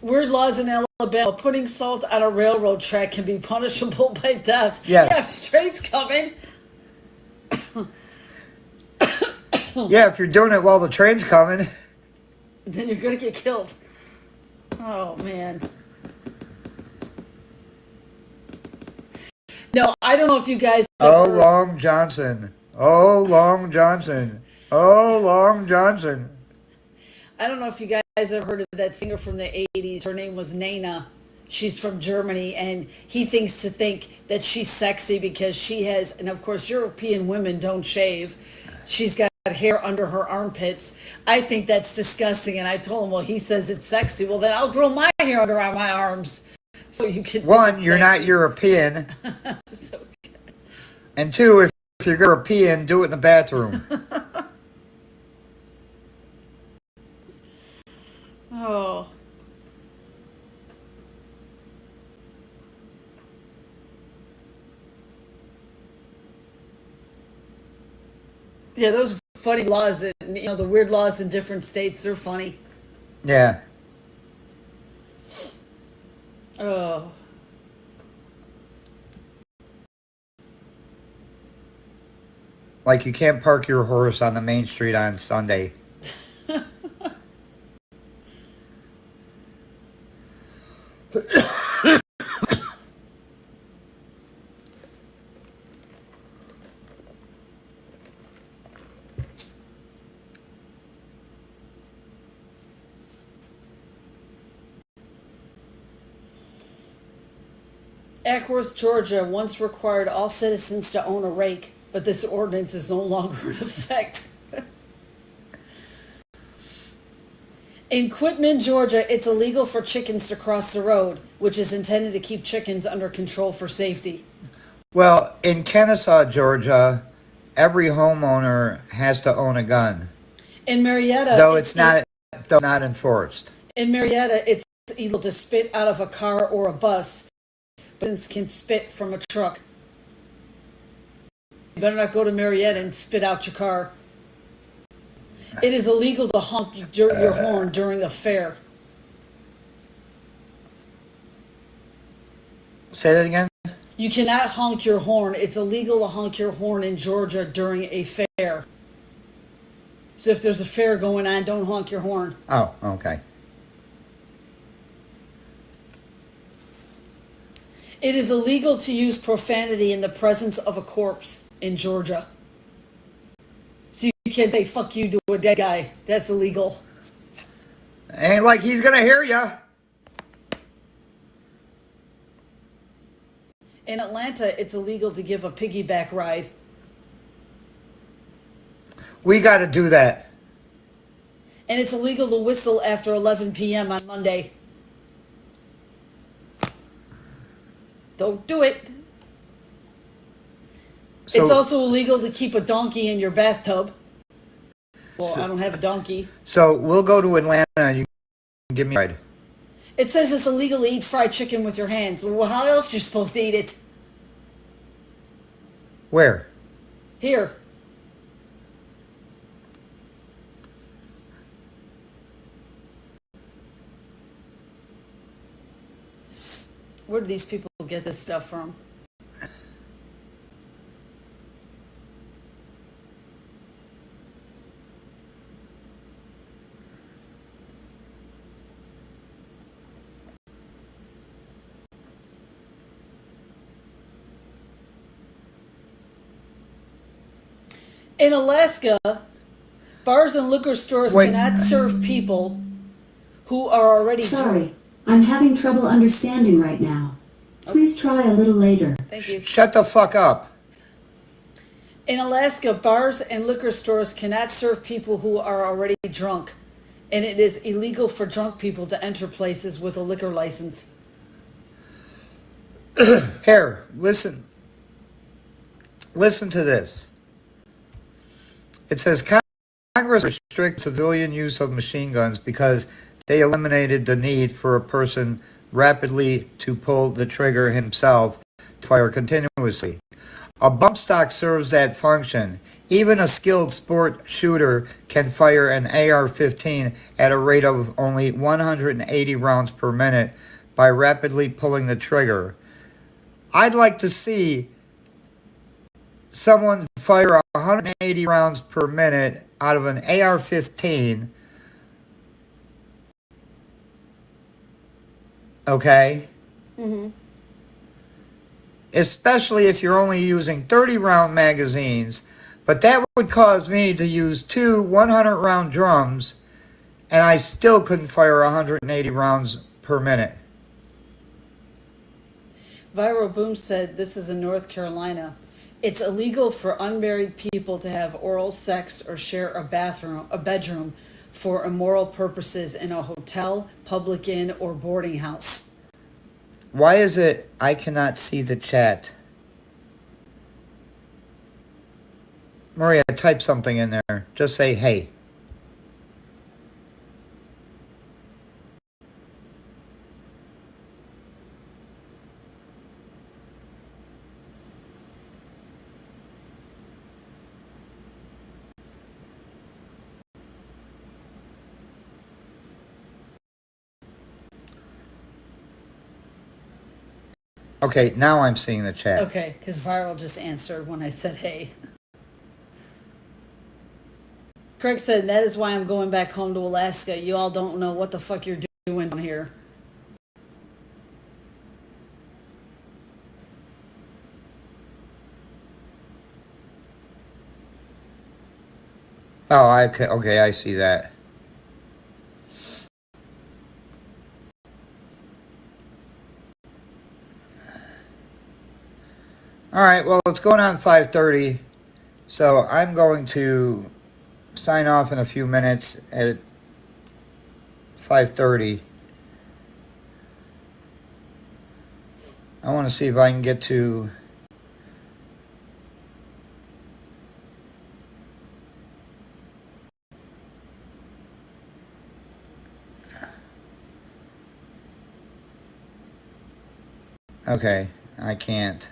Weird laws in Alabama. Putting salt on a railroad track can be punishable by death. Yes. Yeah, if the train's coming. Yeah, if you're doing it while the train's coming. Then you're gonna get killed. Oh man. No, I don't know if you guys Oh, ever- Long Johnson. Oh, Long Johnson. Oh, Long Johnson. I don't know if you guys ever heard of that singer from the 80s. Her name was Nana. She's from Germany, and he thinks that she's sexy because she has, and of course European women don't shave. She's got hair under her armpits. I think that's disgusting, and I told him, well, he says it's sexy. Well, then I'll grow my hair under my arms so you can. One, you're not European. So, And two, if you're European, do it in the bathroom. oh. Yeah, those funny laws that, the weird laws in different states, they're funny. Yeah. Oh. Like you can't park your horse on the main street on Sunday. Ackworth, Georgia once required all citizens to own a rake. but this ordinance is no longer in effect. In Quitman, Georgia, it's illegal for chickens to cross the road, which is intended to keep chickens under control for safety. Well, in Kennesaw, Georgia, every homeowner has to own a gun, In Marietta, though it's not enforced. In Marietta, it's illegal to spit out of a car or a bus, but citizens can spit from a truck. You better not go to Marietta and spit out your car. It is illegal to honk your horn during a fair. Say that again? You cannot honk your horn. It's illegal to honk your horn in Georgia during a fair. So if there's a fair going on, don't honk your horn. Oh, okay. It is illegal to use profanity in the presence of a corpse in Georgia. So you can't say fuck you to a dead guy. That's illegal. Ain't like he's gonna hear ya. In Atlanta, it's illegal to give a piggyback ride. We got to do that. And it's illegal to whistle after 11 p.m. on Monday. Don't do it. So, It's also illegal to keep a donkey in your bathtub. Well, So- I don't have a donkey. so we'll go to Atlanta and you can give me a ride. It says it's illegal to eat fried chicken with your hands. Well, how else are you supposed to eat it? Where? Here. Where do these people get this stuff from? In Alaska, bars and liquor stores Wait. cannot serve people who are already Sorry, I'm having trouble understanding right now. Please try a little later. Thank you. Shut the fuck up. In Alaska, bars and liquor stores cannot serve people who are already drunk, and it is illegal for drunk people to enter places with a liquor license. Here, listen. Listen to this. It says Congress restricts civilian use of machine guns because they eliminated the need for a person rapidly to pull the trigger himself to fire continuously. A bump stock serves that function. Even a skilled sport shooter can fire an AR-15 at a rate of only 180 rounds per minute by rapidly pulling the trigger. I'd like to see someone fire 180 rounds per minute out of an AR-15. Okay? Especially if you're only using 30-round magazines. But that would cause me to use two 100-round drums, and I still couldn't fire 180 rounds per minute. Viral Boom said this is in North Carolina. It's illegal for unmarried people to have oral sex or share a bedroom for immoral purposes in a hotel, public inn, or boarding house. Why is it I cannot see the chat? Maria, type something in there. Just say, hey. Okay, now I'm seeing the chat. Okay, because Viral just answered when I said hey. Craig said, that is why I'm going back home to Alaska. You all don't know what the fuck you're doing down here. Oh, okay, I see that. All right, well, it's going on 5:30. So I'm going to sign off in a few minutes at 5:30. I want to see if I can get to okay, I can't.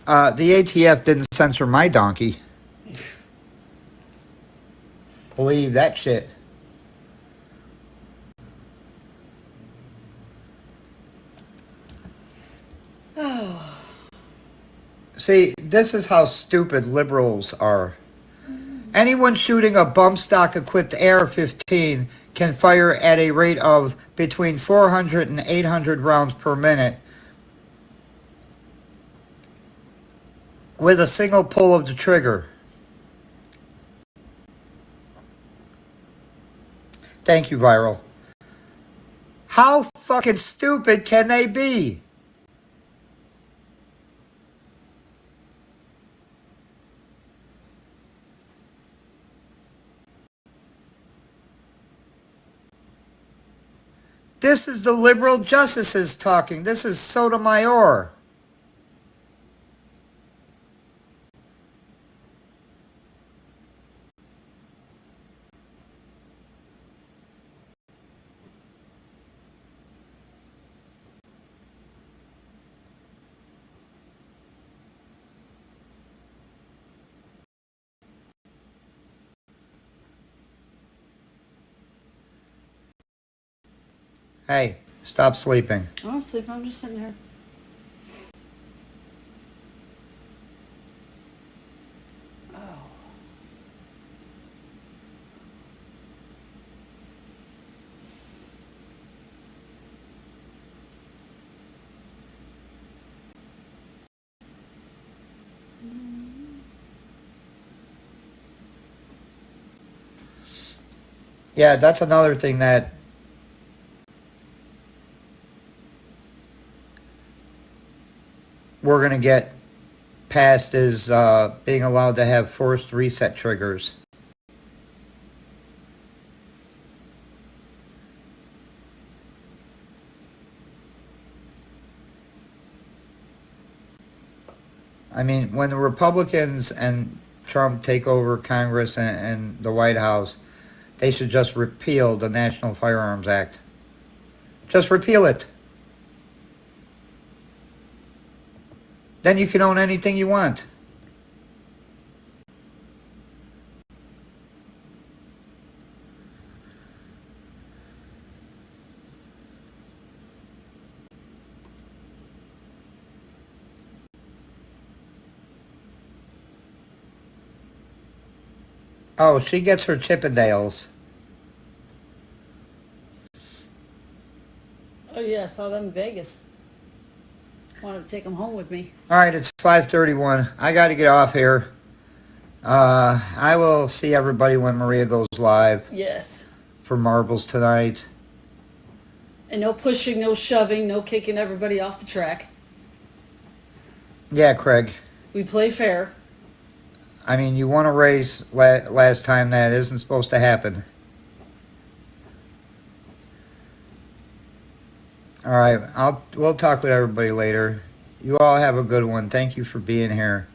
The ATF didn't censor my donkey. Believe that shit. See, this is how stupid liberals are. Anyone shooting a bump stock equipped AR-15 can fire at a rate of between 400 and 800 rounds per minute with a single pull of the trigger. Thank you, Viral. How fucking stupid can they be? This is the liberal justices talking. This is Sotomayor. Hey, stop sleeping. I don't sleep. I'm just sitting here. Oh. Yeah, that's another thing that we're going to get passed is being allowed to have forced reset triggers. I mean, when the Republicans and Trump take over Congress and the White House, they should just repeal the National Firearms Act. Just repeal it. Then you can own anything you want. Oh, she gets her Chippendales. Oh yeah, I saw them in Vegas. Wanted to take them home with me. All right, it's 5:31. I got to get off here. I will see everybody when Maria goes live Yes. for marbles tonight. And no pushing, no shoving, no kicking everybody off the track. Yeah, Craig. We play fair. I mean, you won a race last time. That isn't supposed to happen. All right, we'll talk with everybody later. You all have a good one. Thank you for being here.